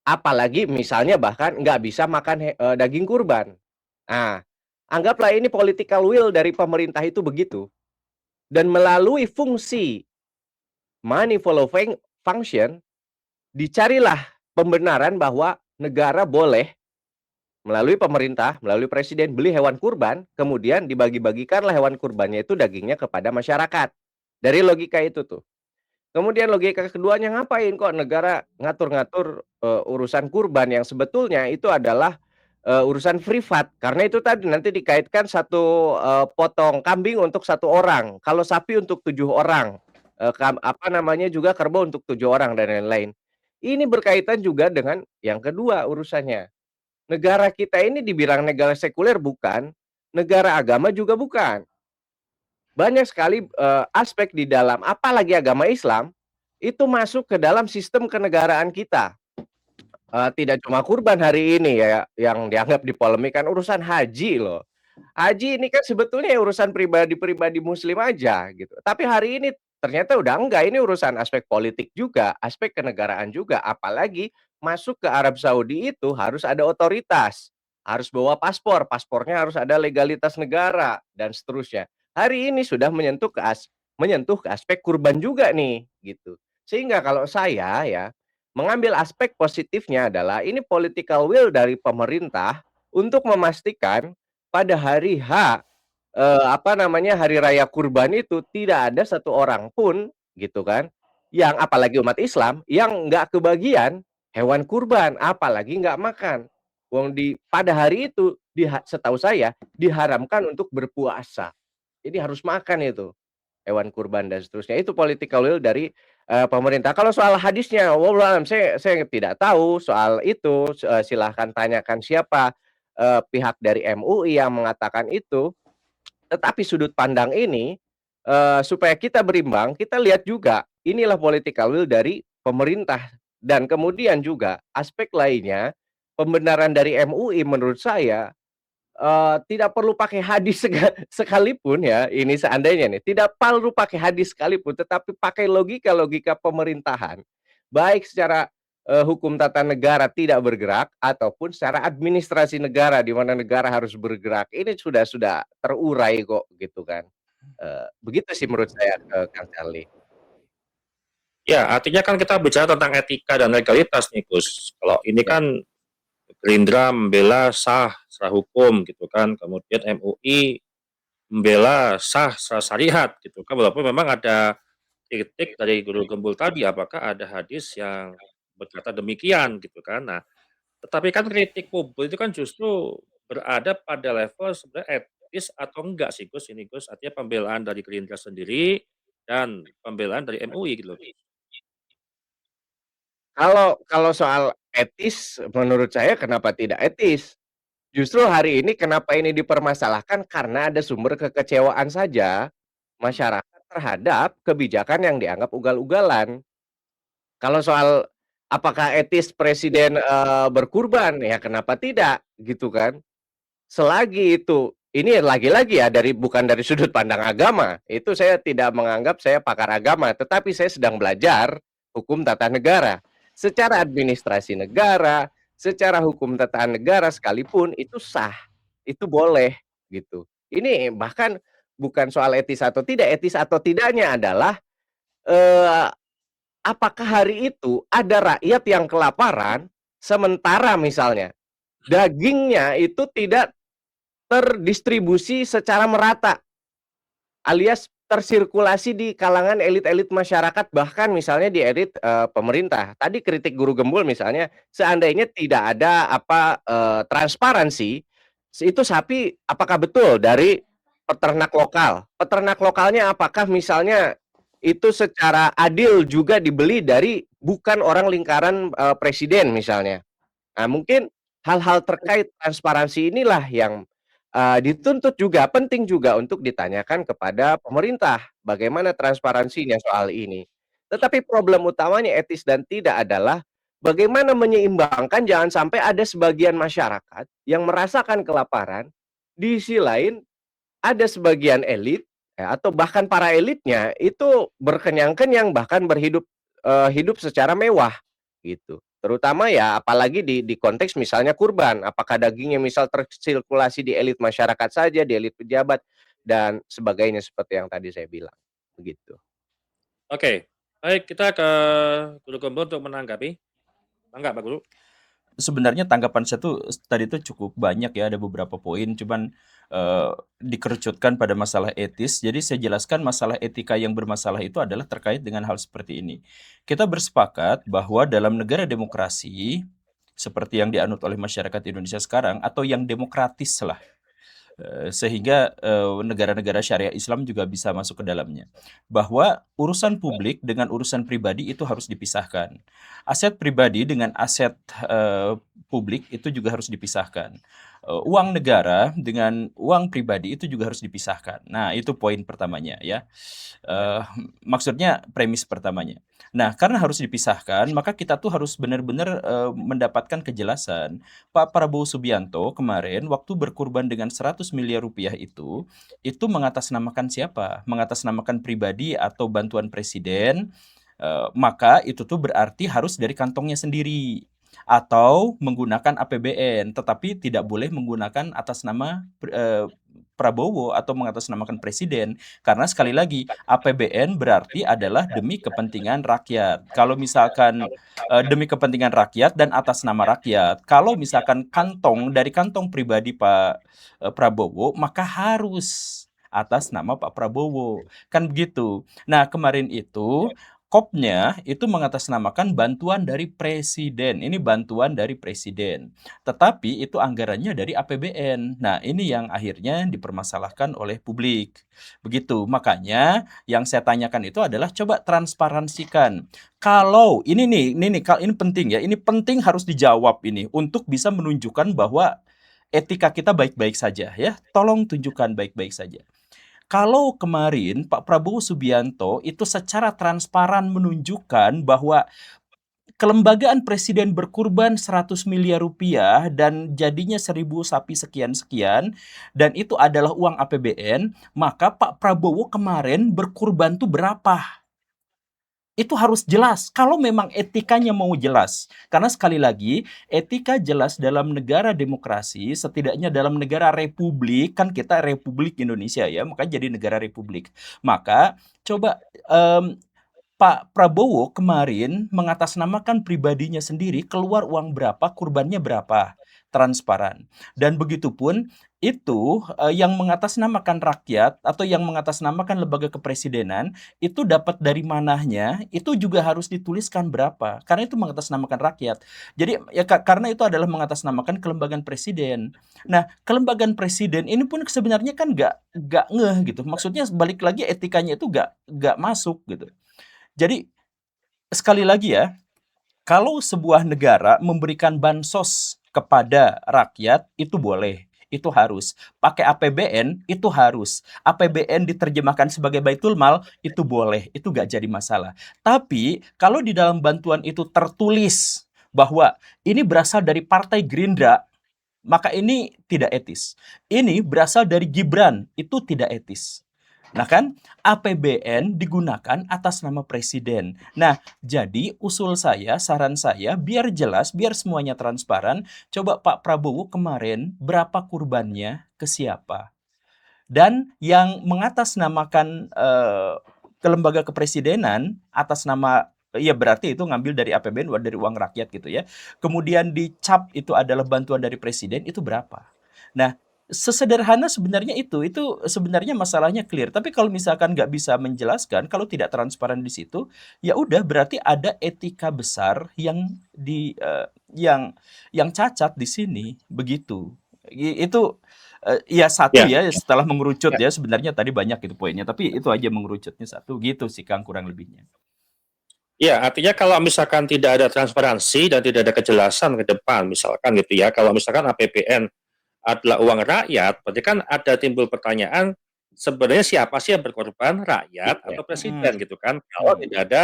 Speaker 3: Apalagi misalnya bahkan nggak bisa makan daging kurban. Nah, anggaplah ini political will dari pemerintah itu begitu. Dan melalui fungsi money follow function, dicarilah pembenaran bahwa negara boleh melalui pemerintah, melalui presiden beli hewan kurban, kemudian dibagi-bagikanlah hewan kurbannya itu dagingnya kepada masyarakat. Dari logika itu tuh. Kemudian logika keduanya, ngapain kok negara ngatur-ngatur, urusan kurban yang sebetulnya itu adalah, urusan privat. Karena itu tadi nanti dikaitkan satu, potong kambing untuk satu orang, kalau sapi untuk 7 orang, apa namanya juga kerbau untuk 7 orang dan lain-lain. Ini berkaitan juga dengan yang kedua urusannya. Negara kita ini dibilang negara sekuler bukan, negara agama juga bukan. Banyak sekali, aspek di dalam apalagi agama Islam, itu masuk ke dalam sistem kenegaraan kita. Tidak cuma kurban hari ini ya, yang dianggap dipolemikan, urusan haji loh. haji ini kan sebetulnya urusan pribadi-pribadi muslim aja gitu. Tapi hari ini ternyata udah enggak, ini urusan aspek politik juga, aspek kenegaraan juga. Apalagi masuk ke Arab Saudi itu harus ada otoritas, harus bawa paspor, paspornya harus ada legalitas negara dan seterusnya. Hari ini sudah menyentuh ke aspek kurban juga nih gitu. Sehingga kalau saya ya mengambil aspek positifnya adalah ini political will dari pemerintah untuk memastikan pada hari H, apa namanya, hari raya kurban itu tidak ada satu orang pun gitu kan, yang apalagi umat Islam, yang nggak kebagian hewan kurban, apalagi nggak makan. Wong pada hari itu setahu saya diharamkan untuk berpuasa. Jadi harus makan itu hewan kurban dan seterusnya. Itu political will dari, pemerintah. Kalau soal hadisnya, wallahu alam, saya tidak tahu soal itu, silahkan tanyakan siapa, pihak dari MUI yang mengatakan itu. Tetapi sudut pandang ini, supaya kita berimbang, kita lihat juga, inilah political will dari pemerintah. Dan kemudian juga aspek lainnya, pembenaran dari MUI menurut saya tidak perlu pakai hadis sekalipun ya, ini seandainya nih, tidak perlu pakai hadis sekalipun, tetapi pakai logika-logika pemerintahan. Baik secara, hukum tata negara tidak bergerak, ataupun secara administrasi negara, di mana negara harus bergerak. Ini sudah terurai kok, gitu kan. Begitu sih menurut saya, Kang Charlie.
Speaker 1: Ya, artinya kan kita bicara tentang etika dan legalitas nih, Gus. Kalau ini
Speaker 3: Ya.
Speaker 1: kan Gerindra membela sah secara hukum gitu kan, kemudian MUI membela sah secara syariat gitu kan, walaupun memang ada kritik dari Guru Gembul tadi, apakah ada hadis yang berkata demikian gitu kan. Nah, tetapi kan kritik publik itu kan justru berada pada level sebenarnya etis atau enggak sih Gus ini Gus? Artinya pembelaan dari Gerindra sendiri dan pembelaan dari MUI gitu loh.
Speaker 3: Kalau soal etis, menurut saya kenapa tidak etis? Justru hari ini kenapa ini dipermasalahkan, karena ada sumber kekecewaan saja masyarakat terhadap kebijakan yang dianggap ugal-ugalan. Kalau soal apakah etis presiden, berkurban, ya kenapa tidak, gitu kan. Selagi itu ini lagi-lagi ya bukan dari sudut pandang agama, itu saya tidak menganggap saya pakar agama, tetapi saya sedang belajar hukum tata negara. Secara administrasi negara, secara hukum tata negara sekalipun itu sah, itu boleh, gitu. Ini bahkan bukan soal etis atau tidaknya adalah, eee, apakah hari itu ada rakyat yang kelaparan, sementara misalnya dagingnya itu tidak terdistribusi secara merata, alias tersirkulasi di kalangan elit-elit masyarakat, bahkan misalnya di elit, pemerintah. Tadi kritik Guru Gembul misalnya, seandainya tidak ada transparansi, itu sapi apakah betul dari peternak lokal? Peternak lokalnya apakah misalnya itu secara adil juga dibeli dari bukan orang lingkaran, presiden misalnya? Nah, mungkin hal-hal terkait transparansi inilah yang, dituntut juga, penting juga untuk ditanyakan kepada pemerintah, bagaimana transparansinya soal ini. Tetapi problem utamanya etis dan tidak adalah bagaimana menyeimbangkan jangan sampai ada sebagian masyarakat yang merasakan kelaparan, di sisi lain ada sebagian elit, ya, atau bahkan para elitnya itu berkenyang-kenyang, bahkan hidup secara mewah, gitu. Terutama ya apalagi di konteks misalnya kurban, apakah dagingnya misal tersirkulasi di elit masyarakat saja, di elit pejabat, dan sebagainya seperti yang tadi saya bilang, begitu.
Speaker 1: Oke, baik kita ke Guru Gembul untuk menanggapi. Enggak, Pak Guru?
Speaker 2: Sebenarnya tanggapan saya tuh tadi tuh cukup banyak ya, ada beberapa poin, cuman dikerucutkan pada masalah etis. Jadi saya jelaskan masalah etika yang bermasalah itu adalah terkait dengan hal seperti ini. Kita bersepakat bahwa dalam negara demokrasi seperti yang dianut oleh masyarakat Indonesia sekarang atau yang demokratis lah, sehingga negara-negara syariah Islam juga bisa masuk ke dalamnya. Bahwa urusan publik dengan urusan pribadi itu harus dipisahkan. Aset pribadi dengan aset publik itu juga harus dipisahkan. uang negara dengan uang pribadi itu juga harus dipisahkan. Nah, itu poin pertamanya ya. Eee, Maksudnya premis pertamanya. Nah, karena harus dipisahkan, maka kita tuh harus benar-benar, mendapatkan kejelasan. Pak Prabowo Subianto kemarin waktu berkurban dengan 100 miliar rupiah itu mengatasnamakan siapa? Mengatasnamakan pribadi atau bantuan presiden, maka itu tuh berarti harus dari kantongnya sendiri atau menggunakan APBN, tetapi tidak boleh menggunakan atas nama Prabowo atau mengatasnamakan presiden. Karena sekali lagi, APBN berarti adalah demi kepentingan rakyat. Kalau misalkan demi kepentingan rakyat dan atas nama rakyat, kalau misalkan kantong dari kantong pribadi Pak Prabowo, maka harus atas nama Pak Prabowo. Kan begitu. Nah, kemarin itu KOP-nya itu mengatasnamakan bantuan dari presiden. Ini bantuan dari presiden. Tetapi itu anggarannya dari APBN. Nah, ini yang akhirnya dipermasalahkan oleh publik. Begitu. Makanya yang saya tanyakan itu adalah coba transparansikan. Kalau ini penting ya. Ini penting harus dijawab ini untuk bisa menunjukkan bahwa etika kita baik-baik saja ya. Tolong tunjukkan baik-baik saja. Kalau kemarin Pak Prabowo Subianto itu secara transparan menunjukkan bahwa kelembagaan presiden berkurban 100 miliar rupiah dan jadinya 1.000 sapi sekian-sekian dan itu adalah uang APBN, maka Pak Prabowo kemarin berkurban tuh berapa? Itu harus jelas, kalau memang etikanya mau jelas. Karena sekali lagi, etika jelas dalam negara demokrasi, setidaknya dalam negara republik, kan kita Republik Indonesia ya, maka jadi negara republik. Maka coba Pak Prabowo kemarin mengatasnamakan pribadinya sendiri, keluar uang berapa, kurbannya berapa, transparan. Dan begitupun itu yang mengatasnamakan rakyat atau yang mengatasnamakan lembaga kepresidenan itu dapat dari manahnya, itu juga harus dituliskan berapa, karena itu mengatasnamakan rakyat. Jadi ya karena itu adalah mengatasnamakan kelembagaan presiden. Nah, kelembagaan presiden ini pun sebenarnya kan nggak ngeh gitu. Maksudnya balik lagi etikanya itu nggak masuk gitu. Jadi sekali lagi ya, kalau sebuah negara memberikan bansos kepada rakyat itu boleh, itu harus. Pakai APBN itu harus. APBN diterjemahkan sebagai baitul mal itu boleh, itu nggak jadi masalah. Tapi kalau di dalam bantuan itu tertulis bahwa ini berasal dari Partai Gerindra, maka ini tidak etis. Ini berasal dari Gibran, itu tidak etis. Nah kan, APBN digunakan atas nama presiden. Nah, jadi usul saya, saran saya, biar jelas, biar semuanya transparan, coba Pak Prabowo kemarin berapa kurbannya ke siapa? Dan yang mengatasnamakan ke lembaga kepresidenan atas nama ya berarti itu ngambil dari APBN dari uang rakyat gitu ya. Kemudian dicap itu adalah bantuan dari presiden itu berapa? Nah, sesederhana sebenarnya itu sebenarnya masalahnya clear. Tapi kalau misalkan nggak bisa menjelaskan, kalau tidak transparan di situ, ya udah berarti ada etika besar yang cacat di sini begitu. Itu ya satu
Speaker 1: Ya,
Speaker 2: ya setelah mengerucut ya sebenarnya tadi banyak itu poinnya tapi itu aja mengerucutnya satu gitu sih Kang kurang lebihnya.
Speaker 1: ya, artinya kalau misalkan tidak ada transparansi dan tidak ada kejelasan ke depan, misalkan gitu ya, kalau misalkan APBN adalah uang rakyat, berarti kan ada timbul pertanyaan, sebenarnya siapa sih yang berkorban, rakyat
Speaker 3: Ya.
Speaker 1: atau presiden
Speaker 2: Mhm,
Speaker 1: gitu kan? Kalau
Speaker 2: mhm.
Speaker 1: tidak ada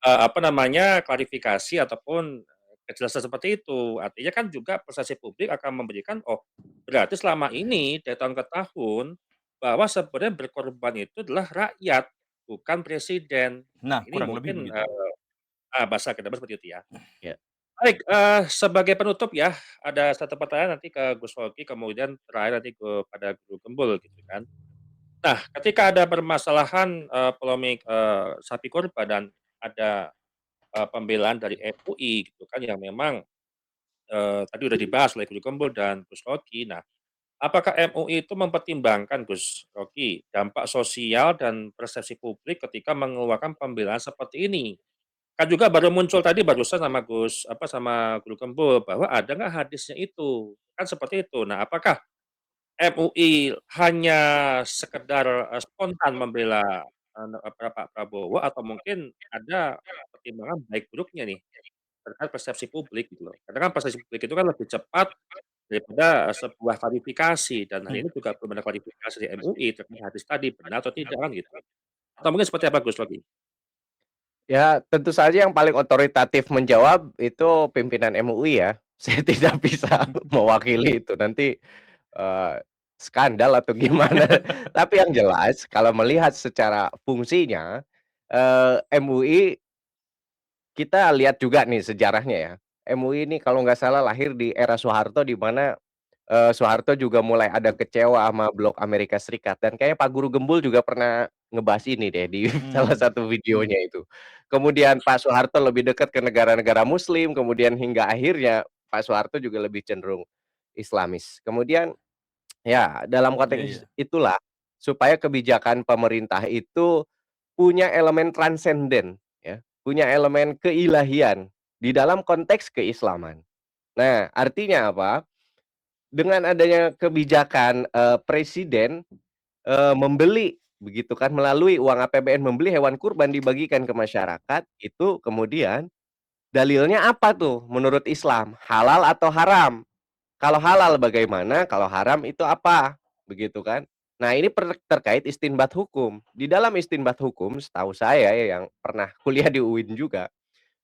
Speaker 1: apa namanya, klarifikasi ataupun kejelasan seperti itu. Artinya kan juga persepsi publik akan memberikan, oh berarti selama ini dari tahun ke tahun bahwa sebenarnya berkorban itu adalah rakyat, bukan presiden.
Speaker 2: Nah
Speaker 1: Ini
Speaker 2: kurang lebih
Speaker 1: mungkin
Speaker 2: begitu.
Speaker 1: bahasa kedap seperti itu ya.
Speaker 3: Ya.
Speaker 1: Baik, sebagai penutup ya, ada satu pertanyaan nanti ke Gus Hoki, kemudian terakhir nanti kepada Guru Gembul gitu kan. Nah, ketika ada permasalahan, polemik, sapi kurban dan ada, pembelaan dari MUI gitu kan yang memang, tadi udah dibahas oleh Guru Gembul dan Gus Hoki. Nah, apakah MUI itu mempertimbangkan Gus Hoki, dampak sosial dan persepsi publik ketika mengeluarkan pembelaan seperti ini? Kan juga baru muncul tadi barusan sama sama Guru Kempul bahwa ada nggak hadisnya itu, kan seperti itu. Nah, apakah MUI hanya sekedar, spontan membela, Pak Prabowo atau mungkin ada pertimbangan baik buruknya nih terkait persepsi publik gitu loh. Karena kan persepsi publik itu kan lebih cepat daripada sebuah klarifikasi, dan hal ini juga belum ada klarifikasi dari MUI terkait hadis tadi benar atau tidak kan gitu. Atau mungkin seperti apa Gus Rocky?
Speaker 3: Ya, tentu saja yang paling otoritatif menjawab itu pimpinan MUI ya. Saya tidak bisa mewakili itu, nanti, eee, skandal atau gimana. Tapi yang jelas kalau melihat secara fungsinya, MUI kita lihat juga nih sejarahnya ya. MUI ini kalau nggak salah lahir di era Soeharto, di mana, Soeharto juga mulai ada kecewa sama blok Amerika Serikat, dan kayaknya Pak Guru Gembul juga pernah ngebahas ini deh di salah
Speaker 2: Mmm.
Speaker 3: satu videonya itu. Kemudian Pak Soeharto lebih dekat ke negara-negara muslim, kemudian hingga akhirnya Pak Soeharto juga lebih cenderung Islamis. Kemudian ya dalam
Speaker 2: Iya
Speaker 3: konteks
Speaker 2: iya.
Speaker 3: itulah, supaya kebijakan pemerintah itu punya elemen transenden ya, punya elemen keilahian di dalam konteks keislaman. Nah, artinya apa? Dengan adanya kebijakan, presiden, membeli begitu kan, melalui uang APBN membeli hewan kurban dibagikan ke masyarakat, itu kemudian dalilnya apa tuh menurut Islam? Halal atau haram? Kalau halal bagaimana? Kalau haram itu apa? Begitu kan. Nah, ini terkait istinbat hukum. Di dalam istinbat hukum setahu saya ya yang pernah kuliah di UIN juga,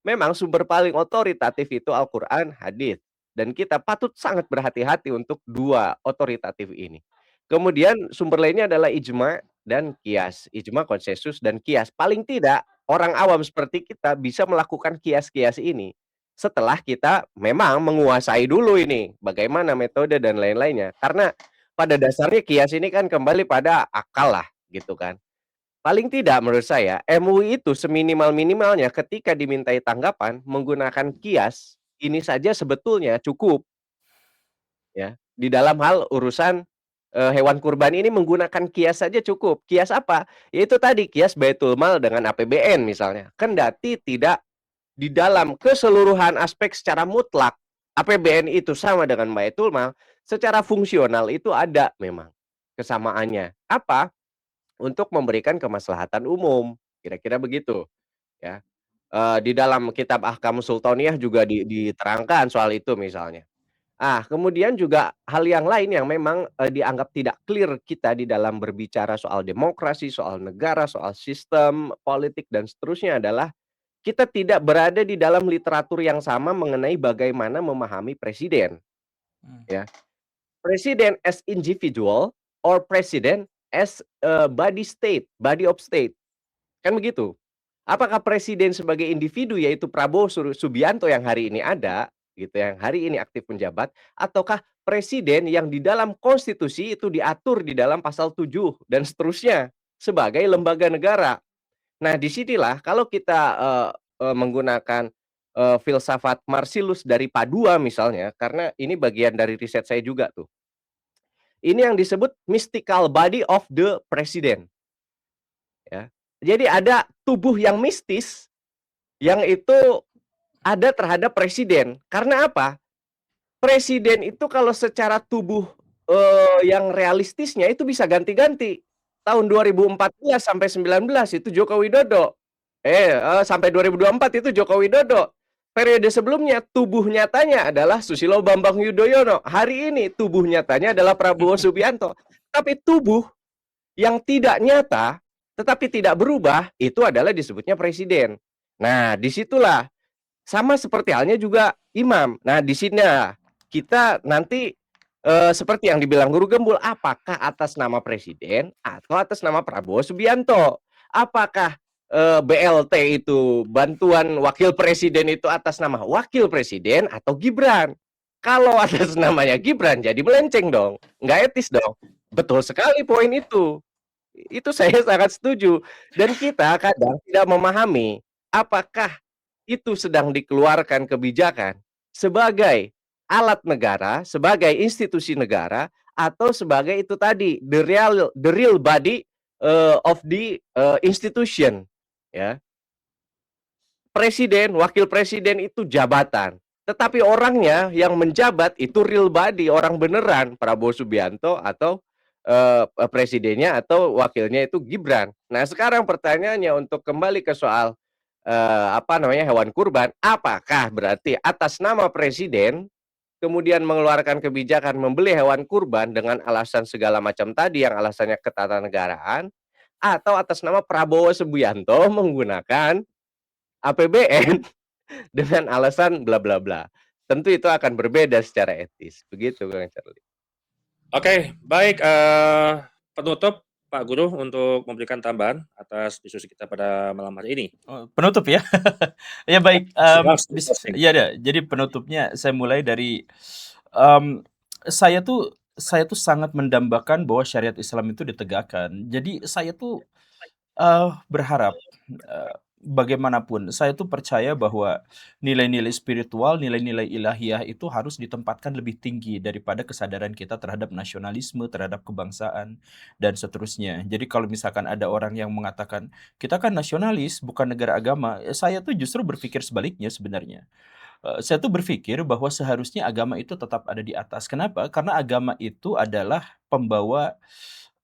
Speaker 3: memang sumber paling otoritatif itu Al-Qur'an, hadis, dan kita patut sangat berhati-hati untuk 2 otoritatif ini. Kemudian sumber lainnya adalah ijma dan qiyas. Ijma, konsensus, dan qiyas. Paling tidak orang awam seperti kita bisa melakukan qiyas-qiyas ini setelah kita memang menguasai dulu ini bagaimana metode dan lain-lainnya. Karena pada dasarnya qiyas ini kan kembali pada akal lah gitu kan. Paling tidak menurut saya, MUI itu seminimal-minimalnya ketika dimintai tanggapan menggunakan kias, ini saja sebetulnya cukup, ya. Di dalam hal urusan, hewan kurban ini menggunakan kias saja cukup. Kias apa? Yaitu tadi, kias Baitul Mal dengan APBN misalnya. Kendati tidak di dalam keseluruhan aspek secara mutlak, APBN itu sama dengan Baitul Mal, secara fungsional itu ada memang kesamaannya. Apa? Untuk memberikan kemaslahatan umum, kira-kira begitu, ya. Di dalam kitab Ahkamus Sultaniyah juga diterangkan soal itu misalnya. Kemudian juga hal yang lain yang memang, dianggap tidak clear kita di dalam berbicara soal demokrasi, soal negara, soal sistem politik dan seterusnya adalah kita tidak berada di dalam literatur yang sama mengenai bagaimana memahami presiden,
Speaker 2: Mmm.
Speaker 3: ya. Presiden as individual or presiden as, body of state, kan begitu. Apakah presiden sebagai individu yaitu Prabowo Subianto yang hari ini ada, gitu, yang hari ini aktif menjabat, ataukah presiden yang di dalam konstitusi itu diatur di dalam pasal 7 dan seterusnya sebagai lembaga negara. Nah, di sinilah kalau kita, menggunakan, filsafat Marcellus dari Padua misalnya, karena ini bagian dari riset saya juga tuh. Ini yang disebut mystical body of the president, ya. Jadi ada tubuh yang mistis yang itu ada terhadap presiden. Karena apa? Presiden itu kalau secara tubuh, yang realistisnya itu bisa ganti-ganti. Tahun 2014 sampai 19 itu Joko Widodo. Sampai 2024 itu Joko Widodo. Periode sebelumnya tubuh nyatanya adalah Susilo Bambang Yudhoyono. Hari ini tubuh nyatanya adalah Prabowo Subianto. Tapi tubuh yang tidak nyata, tetapi tidak berubah, itu adalah disebutnya presiden. Nah, disitulah sama seperti halnya juga imam. Nah, di sini kita nanti, seperti yang dibilang Guru Gembul, apakah atas nama presiden atau atas nama Prabowo Subianto? Apakah, BLT itu bantuan wakil presiden itu atas nama wakil presiden atau Gibran? Kalau atas namanya Gibran jadi melenceng dong, nggak etis dong. Betul sekali poin itu. Itu saya sangat setuju dan kita kadang tidak memahami apakah itu sedang dikeluarkan kebijakan sebagai alat negara, sebagai institusi negara, atau sebagai itu tadi the real body, of the, institution, ya. Presiden, wakil presiden itu jabatan, tetapi orangnya yang menjabat itu real body, orang beneran, Prabowo Subianto atau, presidennya atau wakilnya itu Gibran. Nah, sekarang pertanyaannya untuk kembali ke soal, apa namanya, hewan kurban, apakah berarti atas nama presiden kemudian mengeluarkan kebijakan membeli hewan kurban dengan alasan segala macam tadi yang alasannya ketatanegaraan, atau atas nama Prabowo Subianto menggunakan APBN dengan alasan bla bla bla. Tentu itu akan berbeda secara etis. Begitu Kang Charlie.
Speaker 1: Oke, baik, penutup Pak Guru untuk memberikan tambahan atas diskusi kita pada malam hari ini.
Speaker 2: Oh, penutup ya? Ya baik,
Speaker 1: Langsung closing.
Speaker 2: ya deh. Jadi penutupnya saya mulai dari em, saya tuh sangat mendambakan bahwa syariat Islam itu ditegakkan. Jadi saya tuh berharap, bagaimanapun saya tuh percaya bahwa nilai-nilai spiritual, nilai-nilai ilahiyah itu harus ditempatkan lebih tinggi daripada kesadaran kita terhadap nasionalisme, terhadap kebangsaan, dan seterusnya. Jadi kalau misalkan ada orang yang mengatakan, "Kita kan nasionalis, bukan negara agama," saya tuh justru berpikir sebaliknya sebenarnya. Saya tuh berpikir bahwa seharusnya agama itu tetap ada di atas. Kenapa? Karena agama itu adalah pembawa,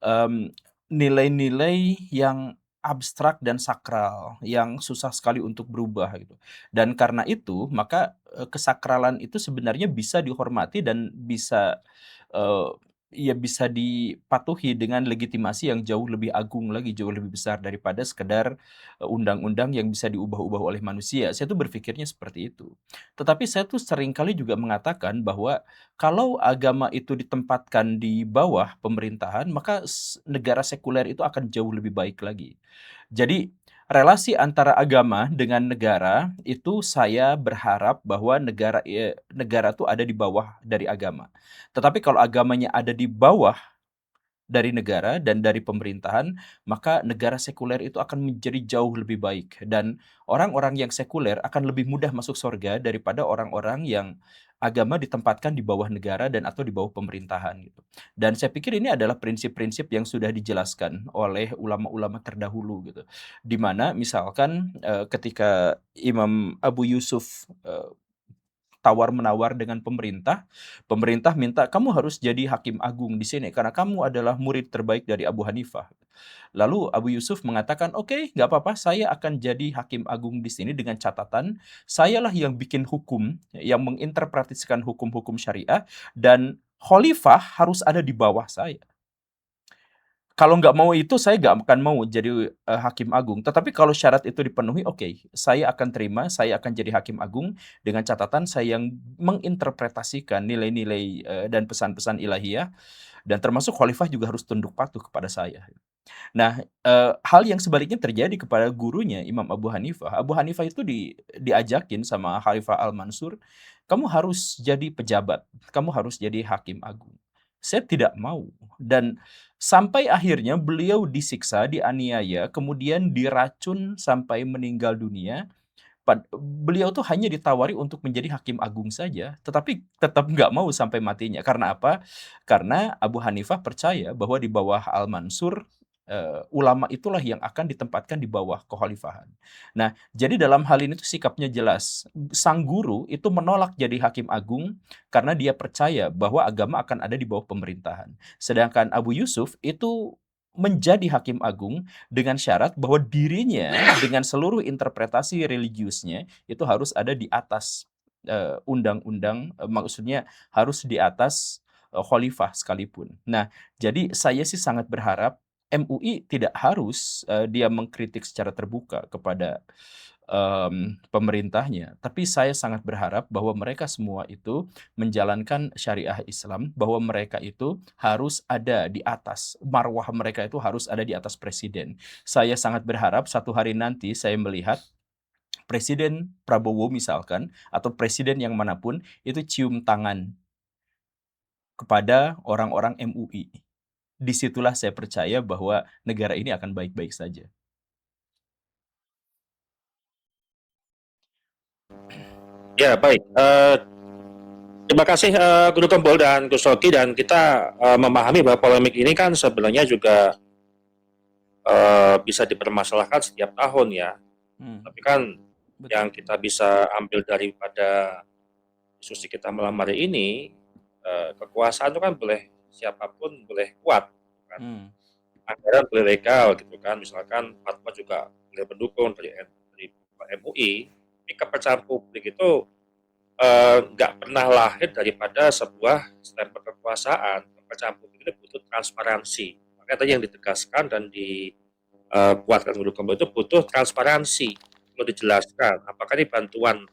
Speaker 2: mmm, nilai-nilai yang abstrak dan sakral, yang susah sekali untuk berubah gitu. Dan karena itu, maka, kesakralan itu sebenarnya bisa dihormati dan bisa, eee, ya bisa dipatuhi dengan legitimasi yang jauh lebih agung lagi, jauh lebih besar daripada sekedar, undang-undang yang bisa diubah-ubah oleh manusia. Saya tuh berpikirnya seperti itu. Tetapi saya tuh seringkali juga mengatakan bahwa kalau agama itu ditempatkan di bawah pemerintahan, maka negara sekuler itu akan jauh lebih baik lagi. Jadi, relasi antara agama dengan negara itu saya berharap bahwa negara tuh ada di bawah dari agama. Tetapi kalau agamanya ada di bawah dari negara dan dari pemerintahan, maka negara sekuler itu akan menjadi jauh lebih baik dan orang-orang yang sekuler akan lebih mudah masuk surga daripada orang-orang yang agama ditempatkan di bawah negara dan atau di bawah pemerintahan gitu. Dan saya pikir ini adalah prinsip-prinsip yang sudah dijelaskan oleh ulama-ulama terdahulu gitu. Di mana misalkan, ketika Imam Abu Yusuf, tawar-menawar dengan pemerintah. Pemerintah minta, "Kamu harus jadi hakim agung di sini karena kamu adalah murid terbaik dari Abu Hanifah." Lalu Abu Yusuf mengatakan, "Oke, nggak apa-apa, saya akan jadi hakim agung di sini dengan catatan, sayalah yang bikin hukum, yang menginterpretasikan hukum-hukum syariah, dan khalifah harus ada di bawah saya. Kalau nggak mau itu, saya nggak akan mau jadi, hakim agung. Tetapi kalau syarat itu dipenuhi, oke, saya akan terima, saya akan jadi hakim agung dengan catatan saya yang menginterpretasikan nilai-nilai, dan pesan-pesan ilahiyah dan termasuk khalifah juga harus tunduk patuh kepada saya." Nah, hal yang sebaliknya terjadi kepada gurunya Imam Abu Hanifah. Abu Hanifah itu diajakin sama Khalifah Al-Mansur, "Kamu harus jadi pejabat, kamu harus jadi hakim agung." Saya tidak mau dan sampai akhirnya beliau disiksa, dianiaya, kemudian diracun sampai meninggal dunia. Beliau tuh hanya ditawari untuk menjadi hakim agung saja, tetapi tetap nggak mau sampai matinya. Karena apa? Karena Abu Hanifah percaya bahwa di bawah Al-Mansur, ulama itulah yang akan ditempatkan di bawah kekhalifahan. Nah, jadi dalam hal ini tuh sikapnya jelas. Sang guru itu menolak jadi hakim agung karena dia percaya bahwa agama akan ada di bawah pemerintahan. Sedangkan Abu Yusuf itu menjadi hakim agung dengan syarat bahwa dirinya dengan seluruh interpretasi religiusnya itu harus ada di atas, undang-undang, maksudnya harus di atas, khalifah sekalipun. Nah, jadi saya sih sangat berharap MUI tidak harus, dia mengkritik secara terbuka kepada, pemerintahnya, tapi saya sangat berharap bahwa mereka semua itu menjalankan syariah Islam, bahwa mereka itu harus ada di atas, marwah mereka itu harus ada di atas presiden. Saya sangat berharap satu hari nanti saya melihat Presiden Prabowo misalkan, atau presiden yang manapun, itu cium tangan kepada orang-orang MUI. Disitulah saya percaya bahwa negara ini akan baik-baik saja.
Speaker 1: Ya, baik, terima kasih, Guru Kempul dan Gus Rocky, dan kita, memahami bahwa polemik ini kan sebenarnya juga, bisa dipermasalahkan setiap tahun ya. Tapi kan yang kita bisa ambil daripada diskusi kita malam hari ini, kekuasaan itu kan boleh siapapun boleh kuat, gitu kan. Anggaran boleh legal gitu kan, misalkan fatwa juga boleh mendukung dari MUI, tapi kepercayaan publik itu nggak pernah lahir daripada sebuah stempel kekuasaan. Campur itu butuh transparansi. Makanya tadi yang ditegaskan dan dikuatkan Guru Kembo itu butuh transparansi. Perlu dijelaskan apakah ini bantuan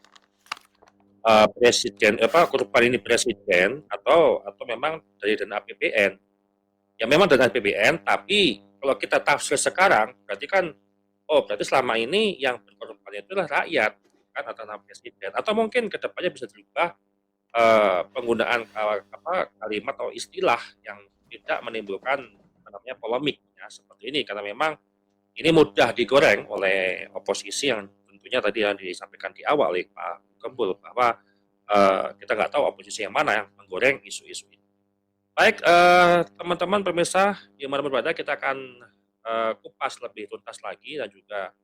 Speaker 1: presiden korban ini presiden atau memang dari dana APBN. Ya memang dana APBN, tapi kalau kita tafsir sekarang berarti kan berarti selama ini yang berkorban itu adalah rakyat kan atas nama presiden, atau mungkin kedepannya bisa dirubah penggunaan kalimat atau istilah yang tidak menimbulkan namanya polemik ya seperti ini, karena memang ini mudah digoreng oleh oposisi yang tentunya tadi yang disampaikan di awal oleh Pak Gembul bahwa kita nggak tahu oposisi yang mana yang menggoreng isu-isu ini. Baik, teman-teman pemirsa di mana berada, kita akan kupas lebih tuntas lagi dan juga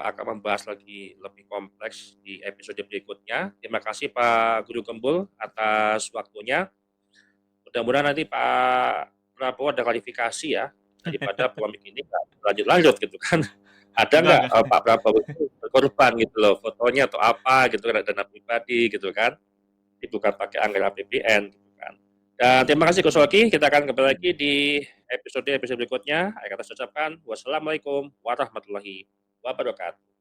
Speaker 1: akan membahas lagi lebih kompleks di episode berikutnya. Terima kasih Pak Guru Gembul atas waktunya. Mudah-mudahan nanti Pak Prabowo ada klarifikasi ya, daripada polemik ini nggak lanjut-lanjut gitu kan. Ada nggak Pak Prabowo itu berkorban gitu loh, fotonya atau apa gitu kan, dana pribadi gitu kan, ini bukan pakai anggaran APBN gitu kan. Dan terima kasih Gus Hoki, kita akan kembali lagi di episode berikutnya. Akhir kata saya ucapkan wassalamualaikum warahmatullahi wabarakatuh.